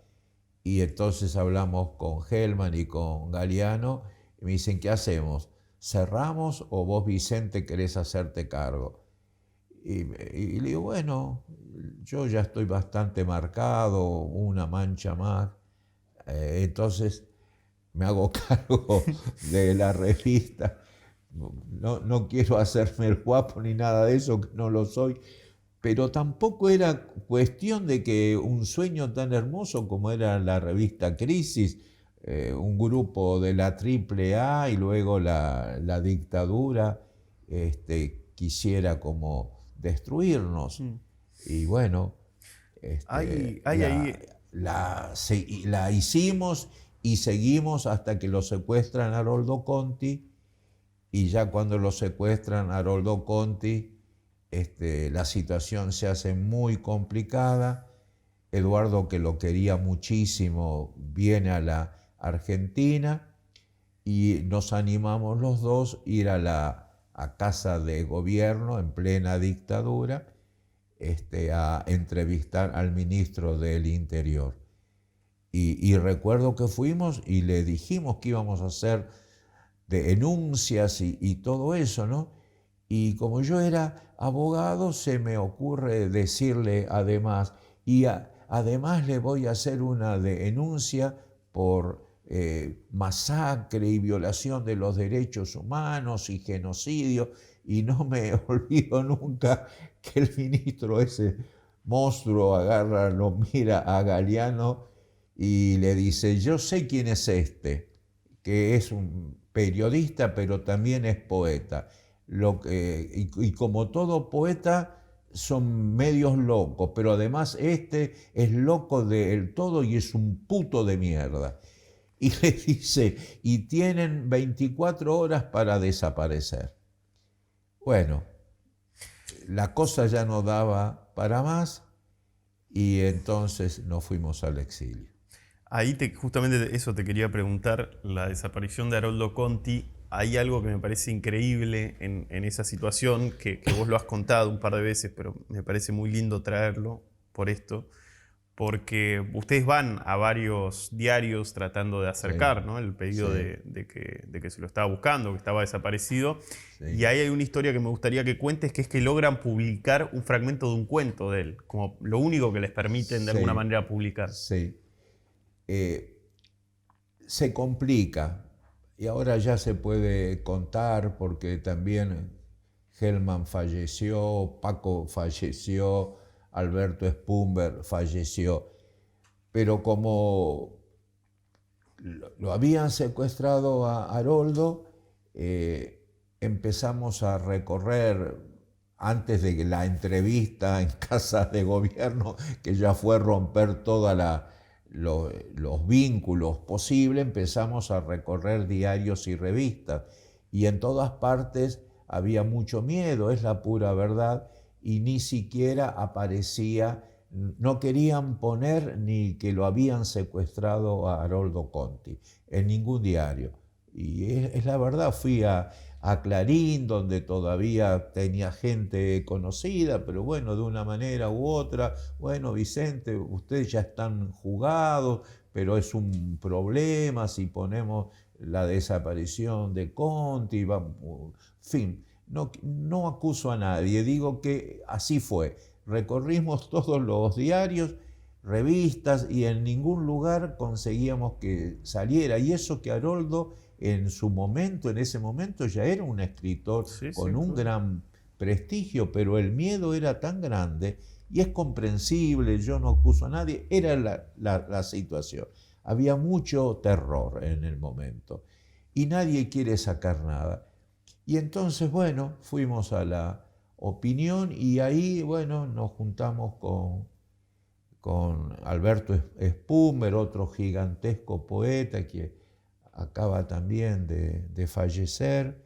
y entonces hablamos con Gelman y con Galeano, y me dicen, ¿qué hacemos? ¿Cerramos o vos, Vicente, querés hacerte cargo? Y le digo, bueno, yo ya estoy bastante marcado, una mancha más, entonces me hago cargo de la revista. No quiero hacerme el guapo ni nada de eso, que no lo soy, pero tampoco era cuestión de que un sueño tan hermoso como era la revista Crisis, un grupo de la AAA y luego la dictadura, quisiera como destruirnos. Y bueno, la hicimos y seguimos hasta que lo secuestran a Haroldo Conti, y ya cuando lo secuestran a Haroldo Conti, la situación se hace muy complicada. Eduardo, que lo quería muchísimo, viene a la Argentina y nos animamos los dos a ir a casa de gobierno en plena dictadura, a entrevistar al ministro del Interior. Y recuerdo que fuimos y le dijimos que íbamos a hacer denuncias y todo eso, ¿no? Y como yo era abogado, se me ocurre decirle además, además le voy a hacer una denuncia por masacre y violación de los derechos humanos y genocidio, y no me olvido nunca que el ministro, ese monstruo, agarra, lo mira a Galeano y le dice, yo sé quién es que es un periodista, pero también es poeta. Y como todo poeta, son medios locos, pero además es loco del todo y es un puto de mierda. Y le dice, y tienen 24 horas para desaparecer. Bueno, la cosa ya no daba para más y entonces nos fuimos al exilio. Ahí justamente eso te quería preguntar, la desaparición de Haroldo Conti. Hay algo que me parece increíble en esa situación, que vos lo has contado un par de veces, pero me parece muy lindo traerlo por esto, porque ustedes van a varios diarios tratando de acercar, ¿no?, el pedido Sí. de que se lo estaba buscando, que estaba desaparecido. Sí. Y ahí hay una historia que me gustaría que cuentes, que es que logran publicar un fragmento de un cuento de él, como lo único que les permiten de alguna Sí. manera publicar. Sí. Se complica, y ahora ya se puede contar porque también Hellman falleció, Paco falleció, Alberto Spumber falleció, pero como lo habían secuestrado a Haroldo, empezamos a recorrer, antes de la entrevista en Casa de Gobierno, que ya fue romper todos los vínculos posibles, empezamos a recorrer diarios y revistas, y en todas partes había mucho miedo, es la pura verdad, y ni siquiera aparecía, no querían poner ni que lo habían secuestrado a Haroldo Conti en ningún diario. Y es la verdad, fui a Clarín, donde todavía tenía gente conocida, pero bueno, de una manera u otra, bueno, Vicente, ustedes ya están jugados, pero es un problema si ponemos la desaparición de Conti, en fin, no acuso a nadie, digo que así fue. Recorrimos todos los diarios, revistas, y en ningún lugar conseguíamos que saliera. Y eso que Haroldo en su momento, en ese momento, ya era un escritor con un gran prestigio, pero el miedo era tan grande, y es comprensible, yo no acuso a nadie, era la situación. Había mucho terror en el momento y nadie quiere sacar nada. Y entonces, bueno, fuimos a la Opinión, y ahí, bueno, nos juntamos con Alberto Spumber, otro gigantesco poeta que acaba también de fallecer,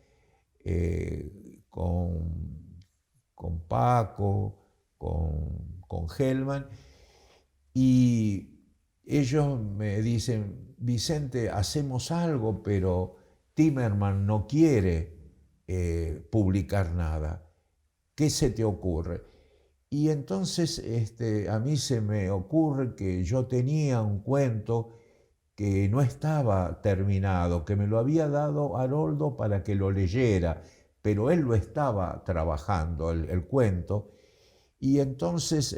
con Paco, con Hellman, y ellos me dicen: Vicente, hacemos algo, pero Timerman no quiere publicar nada. ¿Qué se te ocurre? Y entonces a mí se me ocurre que yo tenía un cuento que no estaba terminado, que me lo había dado Haroldo para que lo leyera, pero él lo estaba trabajando, el cuento, y entonces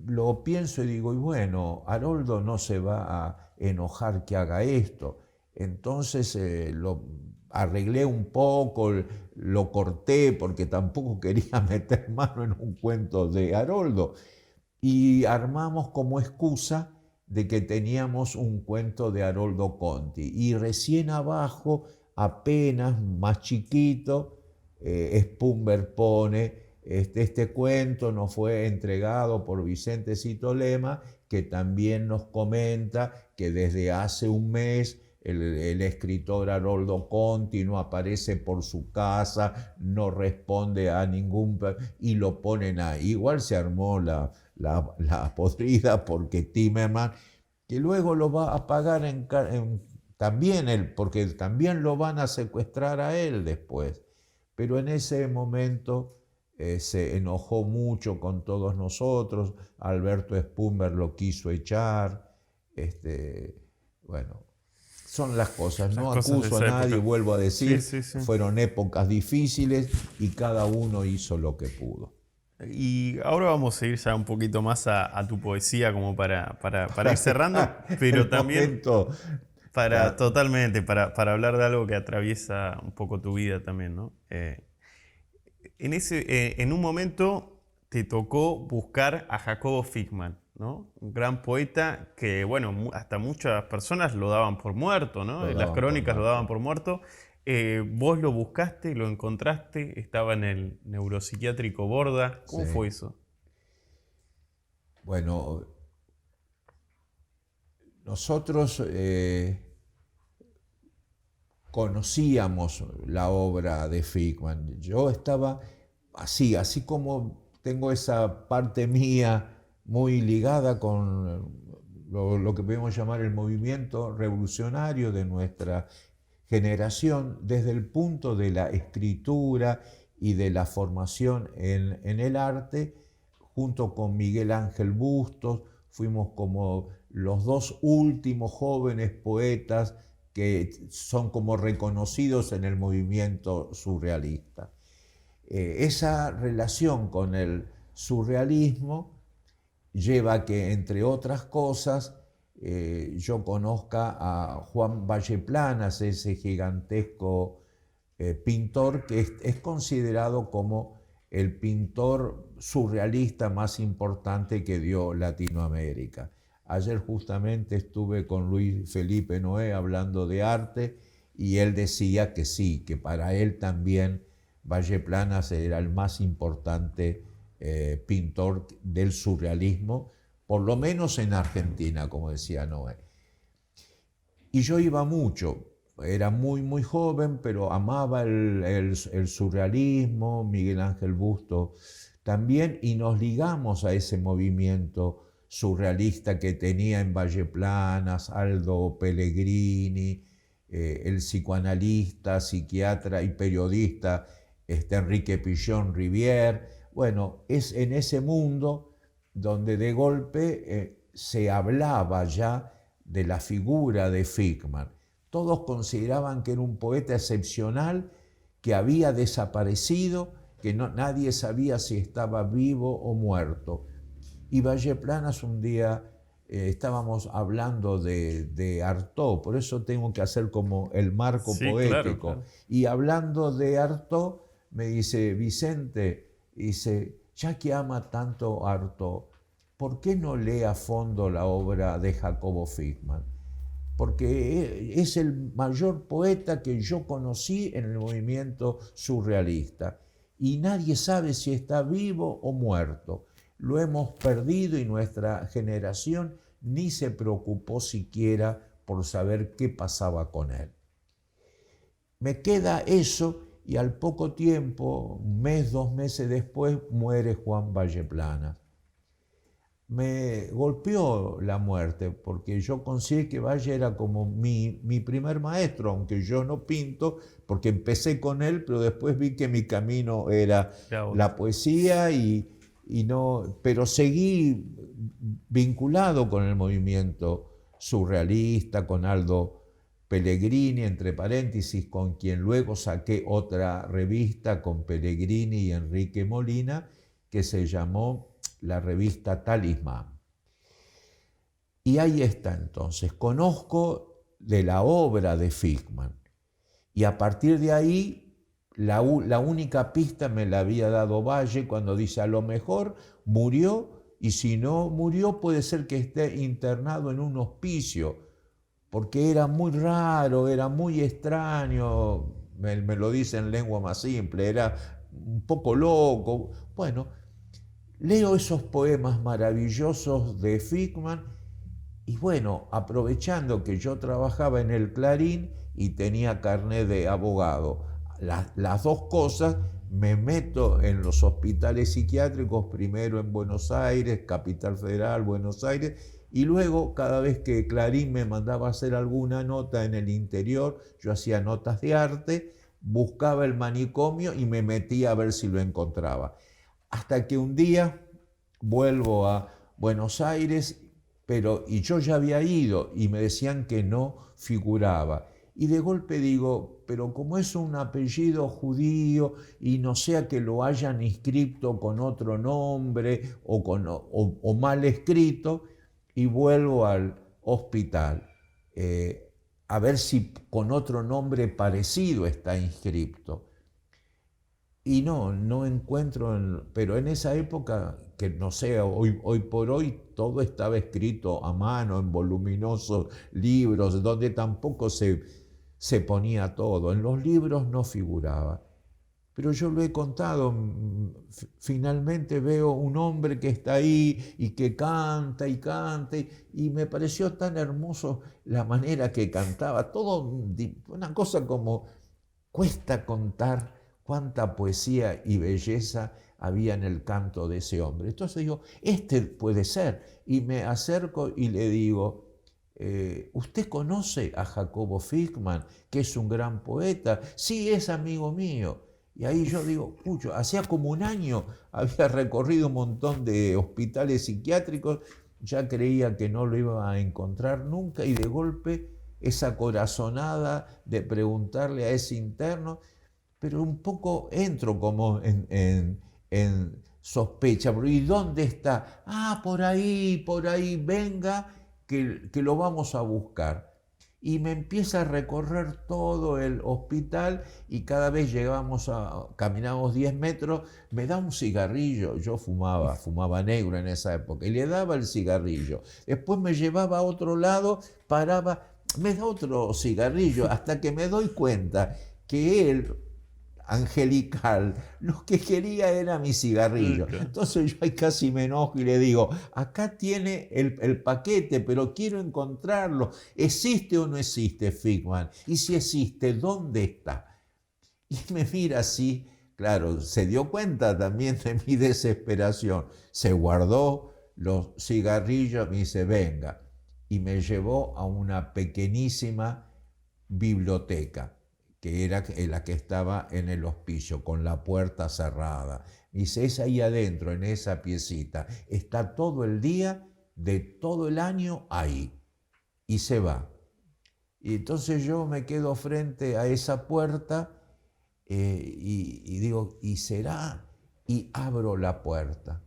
lo pienso y digo, y bueno, Haroldo no se va a enojar que haga esto. Entonces lo arreglé un poco, lo corté porque tampoco quería meter mano en un cuento de Haroldo, y armamos como excusa de que teníamos un cuento de Haroldo Conti, y recién abajo, apenas más chiquito, Spumber pone: este cuento nos fue entregado por Vicente Citolema, que también nos comenta que desde hace un mes el escritor Haroldo Conti no aparece por su casa, no responde a ningún... y lo ponen ahí. Igual se armó la podrida, porque Timerman, que luego lo va a pagar también él, porque también lo van a secuestrar a él después. Pero en ese momento se enojó mucho con todos nosotros, Alberto Spumber lo quiso echar, bueno, son las cosas, no acuso a nadie, vuelvo a decir, fueron épocas difíciles y cada uno hizo lo que pudo. Y ahora vamos a ir ya un poquito más a tu poesía, como para ir cerrando, pero también totalmente, para hablar de algo que atraviesa un poco tu vida también, ¿no? En un momento te tocó buscar a Jacobo Fickman, ¿no? Un gran poeta que, bueno, hasta muchas personas lo daban por muerto, ¿no? Las crónicas lo daban por muerto. Vos lo buscaste, lo encontraste, estaba en el neuropsiquiátrico Borda. ¿Cómo fue eso? Bueno, nosotros conocíamos la obra de Fickman. Yo estaba así como tengo esa parte mía muy ligada con lo que podemos llamar el movimiento revolucionario de nuestra generación, desde el punto de la escritura y de la formación en el arte, junto con Miguel Ángel Bustos, fuimos como los dos últimos jóvenes poetas que son como reconocidos en el movimiento surrealista. Esa relación con el surrealismo lleva a que, entre otras cosas, yo conozca a Juan Valleplanas, ese gigantesco pintor que es considerado como el pintor surrealista más importante que dio Latinoamérica. Ayer justamente estuve con Luis Felipe Noé hablando de arte y él decía que sí, que para él también Valleplanas era el más importante pintor del surrealismo, por lo menos en Argentina, como decía Noé. Y yo iba mucho, era muy joven, pero amaba el surrealismo, Miguel Ángel Bustos también, y nos ligamos a ese movimiento surrealista que tenía en Valleplanas Aldo Pellegrini, el psicoanalista, psiquiatra y periodista Enrique Pichon Rivière. Bueno, es en ese mundo donde de golpe se hablaba ya de la figura de Fickman. Todos consideraban que era un poeta excepcional, que había desaparecido, que nadie sabía si estaba vivo o muerto. Y Valleplanas un día estábamos hablando de Artaud, por eso tengo que hacer como el marco poético. Claro. Y hablando de Artaud, me dice, Vicente, dice, ya que ama tanto a Artaud, ¿por qué no lee a fondo la obra de Jacobo Fickman? Porque es el mayor poeta que yo conocí en el movimiento surrealista y nadie sabe si está vivo o muerto. Lo hemos perdido y nuestra generación ni se preocupó siquiera por saber qué pasaba con él. Me queda eso y al poco tiempo, un mes, 2 meses después, muere Juan Valleplanas. Me golpeó la muerte porque yo consideré que Valle era como mi primer maestro, aunque yo no pinto, porque empecé con él, pero después vi que mi camino era la poesía pero seguí vinculado con el movimiento surrealista, con Aldo Pellegrini, entre paréntesis, con quien luego saqué otra revista con Pellegrini y Enrique Molina, que se llamó la revista Talismán. Y ahí está entonces, conozco de la obra de Fickman y a partir de ahí la única pista me la había dado Valle cuando dice a lo mejor murió y si no murió puede ser que esté internado en un hospicio porque era muy raro, era muy extraño, me lo dice en lengua más simple, era un poco loco. Bueno, leo esos poemas maravillosos de Fickman y bueno, aprovechando que yo trabajaba en el Clarín y tenía carnet de abogado, las dos cosas, me meto en los hospitales psiquiátricos, primero en Buenos Aires, Capital Federal, Buenos Aires, y luego cada vez que Clarín me mandaba a hacer alguna nota en el interior, yo hacía notas de arte, buscaba el manicomio y me metía a ver si lo encontraba. Hasta que un día vuelvo a Buenos Aires, y yo ya había ido y me decían que no figuraba. Y de golpe digo, pero como es un apellido judío y no sea que lo hayan inscrito con otro nombre o mal escrito, y vuelvo al hospital a ver si con otro nombre parecido está inscrito. Y no encuentro, pero en esa época, que no sé, hoy por hoy todo estaba escrito a mano en voluminosos libros, donde tampoco se ponía todo. En los libros no figuraba. Pero yo lo he contado, finalmente veo un hombre que está ahí y que canta y me pareció tan hermoso la manera que cantaba, todo una cosa como cuesta contar cuánta poesía y belleza había en el canto de ese hombre. Entonces digo, este puede ser, y me acerco y le digo, ¿usted conoce a Jacobo Fickman, que es un gran poeta? Sí, es amigo mío. Y ahí yo digo, pucho, hacía como un año había recorrido un montón de hospitales psiquiátricos, ya creía que no lo iba a encontrar nunca y de golpe esa corazonada de preguntarle a ese interno, pero un poco entro como en sospecha, ¿y dónde está? Ah, por ahí, venga, que lo vamos a buscar. Y me empieza a recorrer todo el hospital y cada vez caminamos 10 metros, me da un cigarrillo, yo fumaba negro en esa época, y le daba el cigarrillo. Después me llevaba a otro lado, paraba, me da otro cigarrillo, hasta que me doy cuenta que él, angelical, lo que quería era mi cigarrillo. Entonces yo ahí casi me enojo y le digo, acá tiene el paquete, pero quiero encontrarlo. ¿Existe o no existe Figman? Y si existe, ¿dónde está? Y me mira así, claro, se dio cuenta también de mi desesperación. Se guardó los cigarrillos, me dice, venga. Y me llevó a una pequeñísima biblioteca, que era la que estaba en el hospicio, con la puerta cerrada. Me dice, es ahí adentro, en esa piecita. Está todo el día, de todo el año ahí. Y se va. Y entonces yo me quedo frente a esa puerta y digo, ¿y será? Y abro la puerta.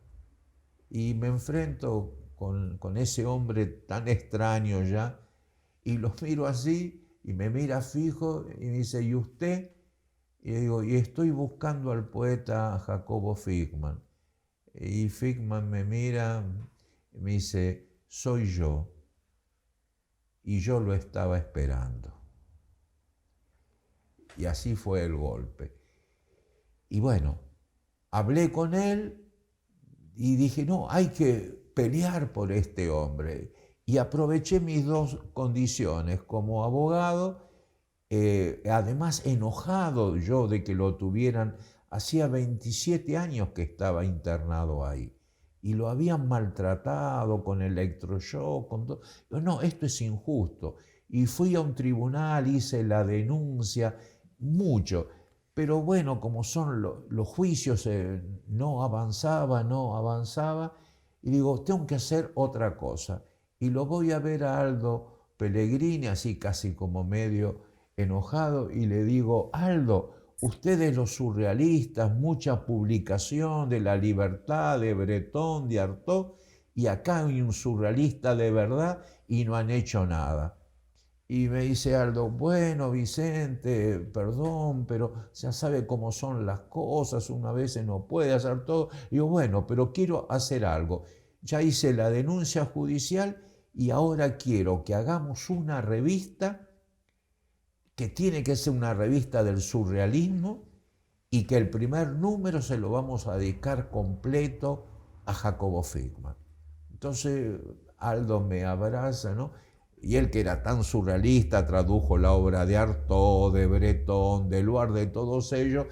Y me enfrento con ese hombre tan extraño ya, y lo miro así, y me mira fijo y me dice, ¿y usted? Y digo, y estoy buscando al poeta Jacobo Figman. Y Figman me mira y me dice, soy yo. Y yo lo estaba esperando. Y así fue el golpe. Y bueno, hablé con él y dije, no, hay que pelear por este hombre. Y aproveché mis dos condiciones como abogado, además enojado yo de que lo tuvieran, hacía 27 años que estaba internado ahí, y lo habían maltratado con electroshock, con todo. Yo, no, esto es injusto. Y fui a un tribunal, hice la denuncia, mucho. Pero bueno, como son los juicios, no avanzaba, y digo, tengo que hacer otra cosa. Y lo voy a ver a Aldo Pellegrini, así casi como medio enojado, y le digo, Aldo, ustedes los surrealistas, mucha publicación de La Libertad, de Breton, de Artaud, y acá hay un surrealista de verdad y no han hecho nada. Y me dice Aldo, bueno, Vicente, perdón, pero ya sabe cómo son las cosas, una vez no puede hacer todo. Y digo, bueno, pero quiero hacer algo. Ya hice la denuncia judicial y ahora quiero que hagamos una revista que tiene que ser una revista del surrealismo y que el primer número se lo vamos a dedicar completo a Jacobo Figman. Entonces Aldo me abraza, ¿no? Y él, que era tan surrealista, tradujo la obra de Artaud, de Breton, de Luard, de todos ellos.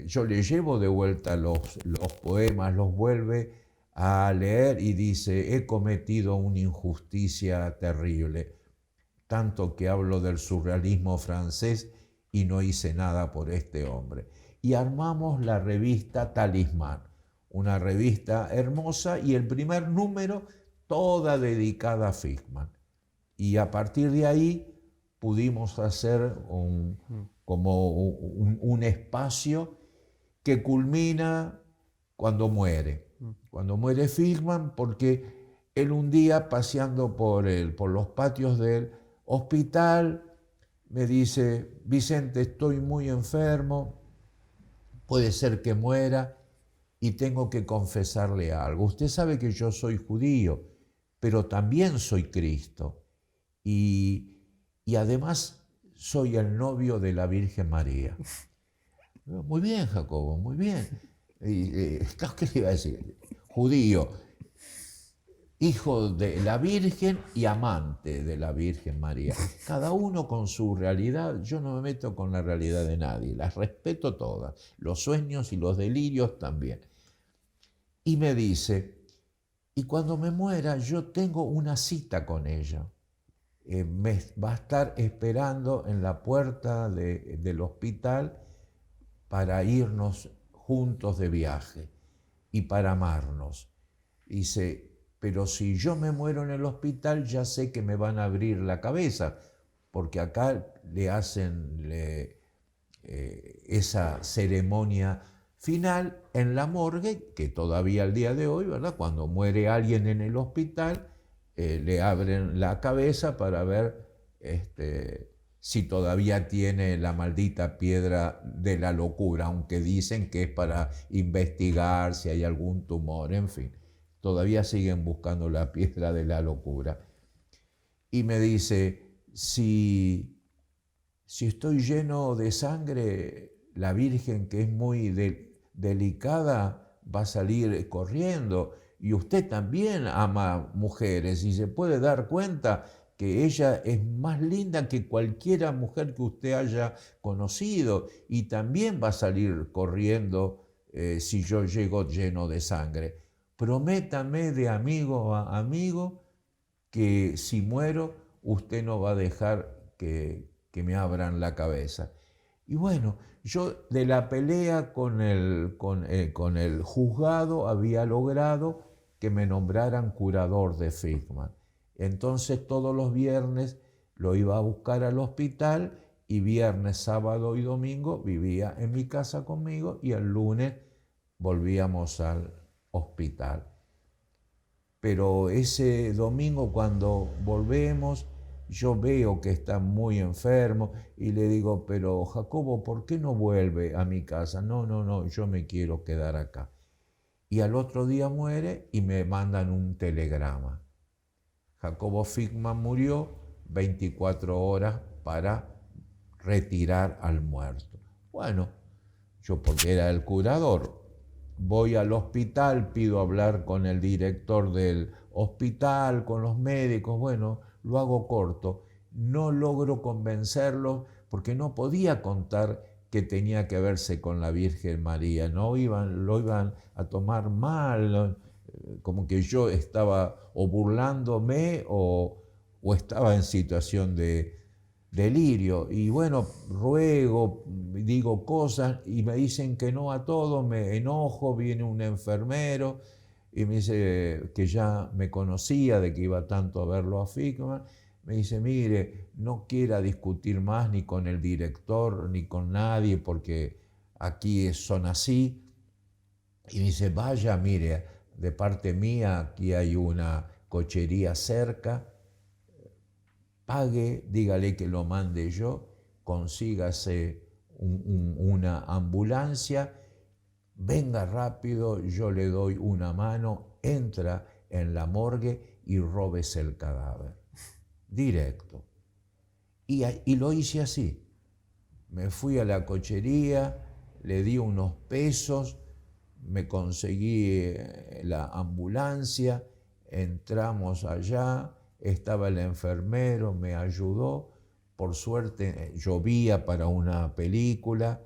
Yo le llevo de vuelta los poemas, los vuelve a leer y dice, he cometido una injusticia terrible, tanto que hablo del surrealismo francés y no hice nada por este hombre. Y armamos la revista Talismán, una revista hermosa, y el primer número toda dedicada a Figman. Y a partir de ahí pudimos hacer un espacio que culmina cuando muere. Cuando muere Figman, porque él un día paseando por los patios del hospital me dice, Vicente, estoy muy enfermo, puede ser que muera y tengo que confesarle algo. Usted sabe que yo soy judío, pero también soy Cristo. Y además soy el novio de la Virgen María. Muy bien, Jacobo, muy bien. ¿Qué le iba a decir? Judío, hijo de la Virgen y amante de la Virgen María. Cada uno con su realidad. Yo no me meto con la realidad de nadie, las respeto todas, los sueños y los delirios también. Y me dice, y cuando me muera yo tengo una cita con ella. Me va a estar esperando en la puerta del hospital para irnos juntos de viaje y para amarnos. Dice, pero si yo me muero en el hospital, ya sé que me van a abrir la cabeza, porque acá le hacen esa ceremonia final en la morgue, que todavía al día de hoy, ¿verdad? Cuando muere alguien en el hospital, le abren la cabeza para ver si todavía tiene la maldita piedra de la locura, aunque dicen que es para investigar si hay algún tumor, en fin. Todavía siguen buscando la piedra de la locura. Y me dice, si estoy lleno de sangre, la Virgen, que es muy delicada, va a salir corriendo. Y usted también ama mujeres y se puede dar cuenta que ella es más linda que cualquier mujer que usted haya conocido y también va a salir corriendo si yo llego lleno de sangre. Prométame de amigo a amigo que si muero usted no va a dejar que me abran la cabeza. Y bueno, yo de la pelea con el juzgado había logrado que me nombraran curador de Fickman. Entonces todos los viernes lo iba a buscar al hospital y viernes, sábado y domingo vivía en mi casa conmigo y el lunes volvíamos al hospital. Pero ese domingo cuando volvemos, yo veo que está muy enfermo y le digo, pero Jacobo, ¿por qué no vuelve a mi casa? No, yo me quiero quedar acá. Y al otro día muere y me mandan un telegrama. Jacobo Fickman murió, 24 horas para retirar al muerto. Bueno, yo porque era el curador, voy al hospital, pido hablar con el director del hospital, con los médicos, bueno, lo hago corto. No logro convencerlos porque no podía contar que tenía que verse con la Virgen María, lo iban a tomar mal, como que yo estaba o burlándome o estaba en situación de delirio. Y bueno, ruego, digo cosas y me dicen que no a todo, me enojo, viene un enfermero y me dice que ya me conocía, de que iba tanto a verlo a Fickman. Me dice, mire, no quiera discutir más ni con el director ni con nadie porque aquí son así. Y me dice, vaya, mire, de parte mía aquí hay una cochería cerca, pague, dígale que lo mande yo, consígase una ambulancia, venga rápido, yo le doy una mano, entra en la morgue y róbese el cadáver. Directo. Y lo hice así. Me fui a la cochería, le di unos pesos, me conseguí la ambulancia, entramos allá, estaba el enfermero, me ayudó, por suerte llovía para una película,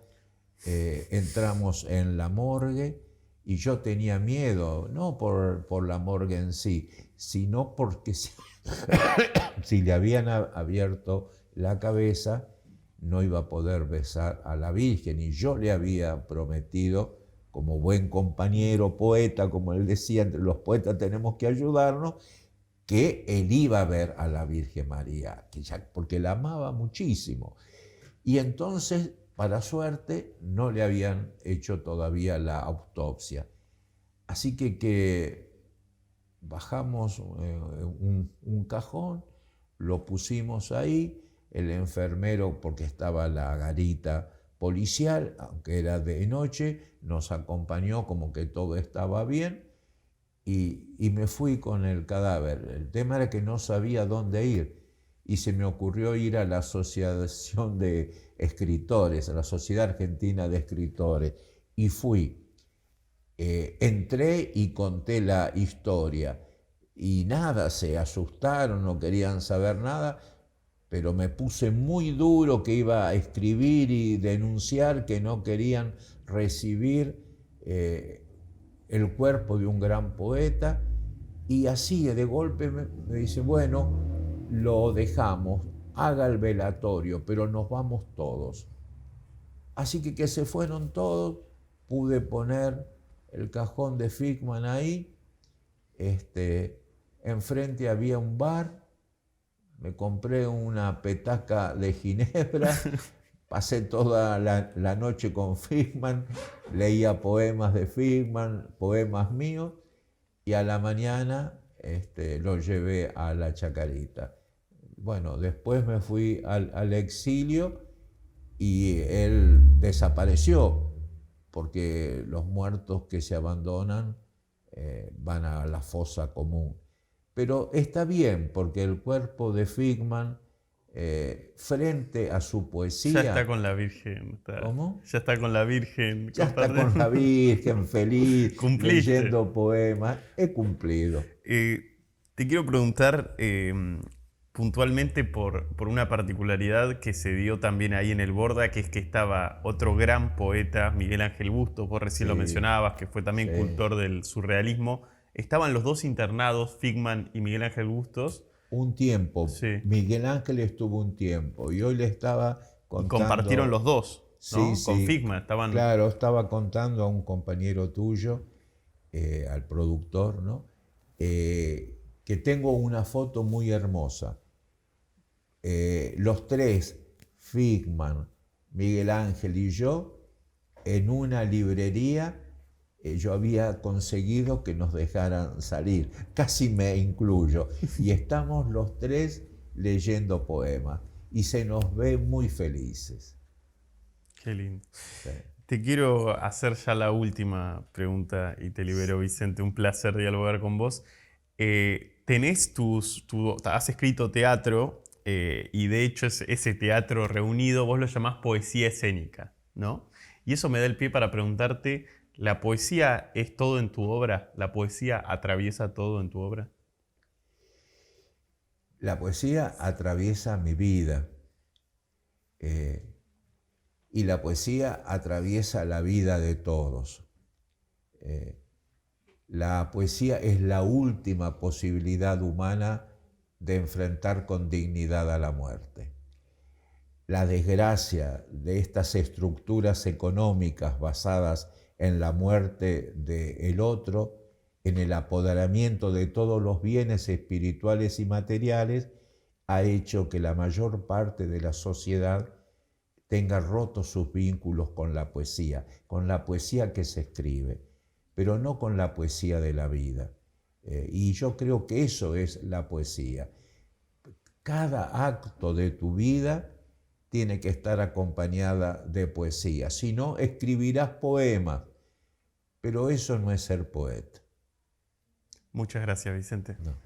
entramos en la morgue y yo tenía miedo, no por la morgue en sí, sino porque si le habían abierto la cabeza no iba a poder besar a la Virgen y yo le había prometido, como buen compañero poeta, como él decía, entre los poetas tenemos que ayudarnos, que él iba a ver a la Virgen María, porque la amaba muchísimo. Y entonces, para suerte, no le habían hecho todavía la autopsia. Así que bajamos un cajón, lo pusimos ahí, el enfermero, porque estaba la garita policial, aunque era de noche, nos acompañó como que todo estaba bien y me fui con el cadáver. El tema era que no sabía dónde ir y se me ocurrió ir a la Asociación de Escritores, a la Sociedad Argentina de Escritores, y fui. Entré y conté la historia y nada, se asustaron, no querían saber nada, pero me puse muy duro que iba a escribir y denunciar que no querían recibir el cuerpo de un gran poeta, y así de golpe me dice, bueno, lo dejamos, haga el velatorio, pero nos vamos todos. Así que se fueron todos, pude poner el cajón de Figman ahí, enfrente había un bar, me compré una petaca de ginebra, pasé toda la noche con Figman, leía poemas de Figman, poemas míos, y a la mañana lo llevé a la Chacarita. Bueno, después me fui al exilio y él desapareció, porque los muertos que se abandonan van a la fosa común. Pero está bien, porque el cuerpo de Figman, frente a su poesía... Ya está con la Virgen. ¿Cómo? Ya está con la Virgen. Ya está con la Virgen, feliz, Cumpliste. leyendo poemas. He cumplido. Te quiero preguntar puntualmente por una particularidad que se dio también ahí en el Borda, que es que estaba otro gran poeta, Miguel Ángel Bustos, vos recién lo mencionabas, que fue también cultor del surrealismo. Estaban los dos internados, Figman y Miguel Ángel Bustos. Un tiempo. Sí. Miguel Ángel estuvo un tiempo y hoy le estaba contando... Y compartieron los dos, ¿no? Sí, Con sí. Figman. Estaban... Claro, estaba contando a un compañero tuyo, al productor, ¿no? Que tengo una foto muy hermosa. Los tres, Figman, Miguel Ángel y yo, en una librería, yo había conseguido que nos dejaran salir, casi me incluyo, y estamos los tres leyendo poemas y se nos ve muy felices. Qué lindo. Sí. Te quiero hacer ya la última pregunta y te libero, Vicente. Un placer dialogar con vos. Has escrito teatro y de hecho ese teatro reunido vos lo llamás poesía escénica, ¿no? Y eso me da el pie para preguntarte, ¿la poesía es todo en tu obra? ¿La poesía atraviesa todo en tu obra? La poesía atraviesa mi vida y la poesía atraviesa la vida de todos. La poesía es la última posibilidad humana de enfrentar con dignidad a la muerte. La desgracia de estas estructuras económicas basadas en la muerte del otro, en el apoderamiento de todos los bienes espirituales y materiales, ha hecho que la mayor parte de la sociedad tenga rotos sus vínculos con la poesía que se escribe, pero no con la poesía de la vida. Y yo creo que eso es la poesía. Cada acto de tu vida tiene que estar acompañada de poesía. Si no, escribirás poemas, pero eso no es ser poeta. Muchas gracias, Vicente. No.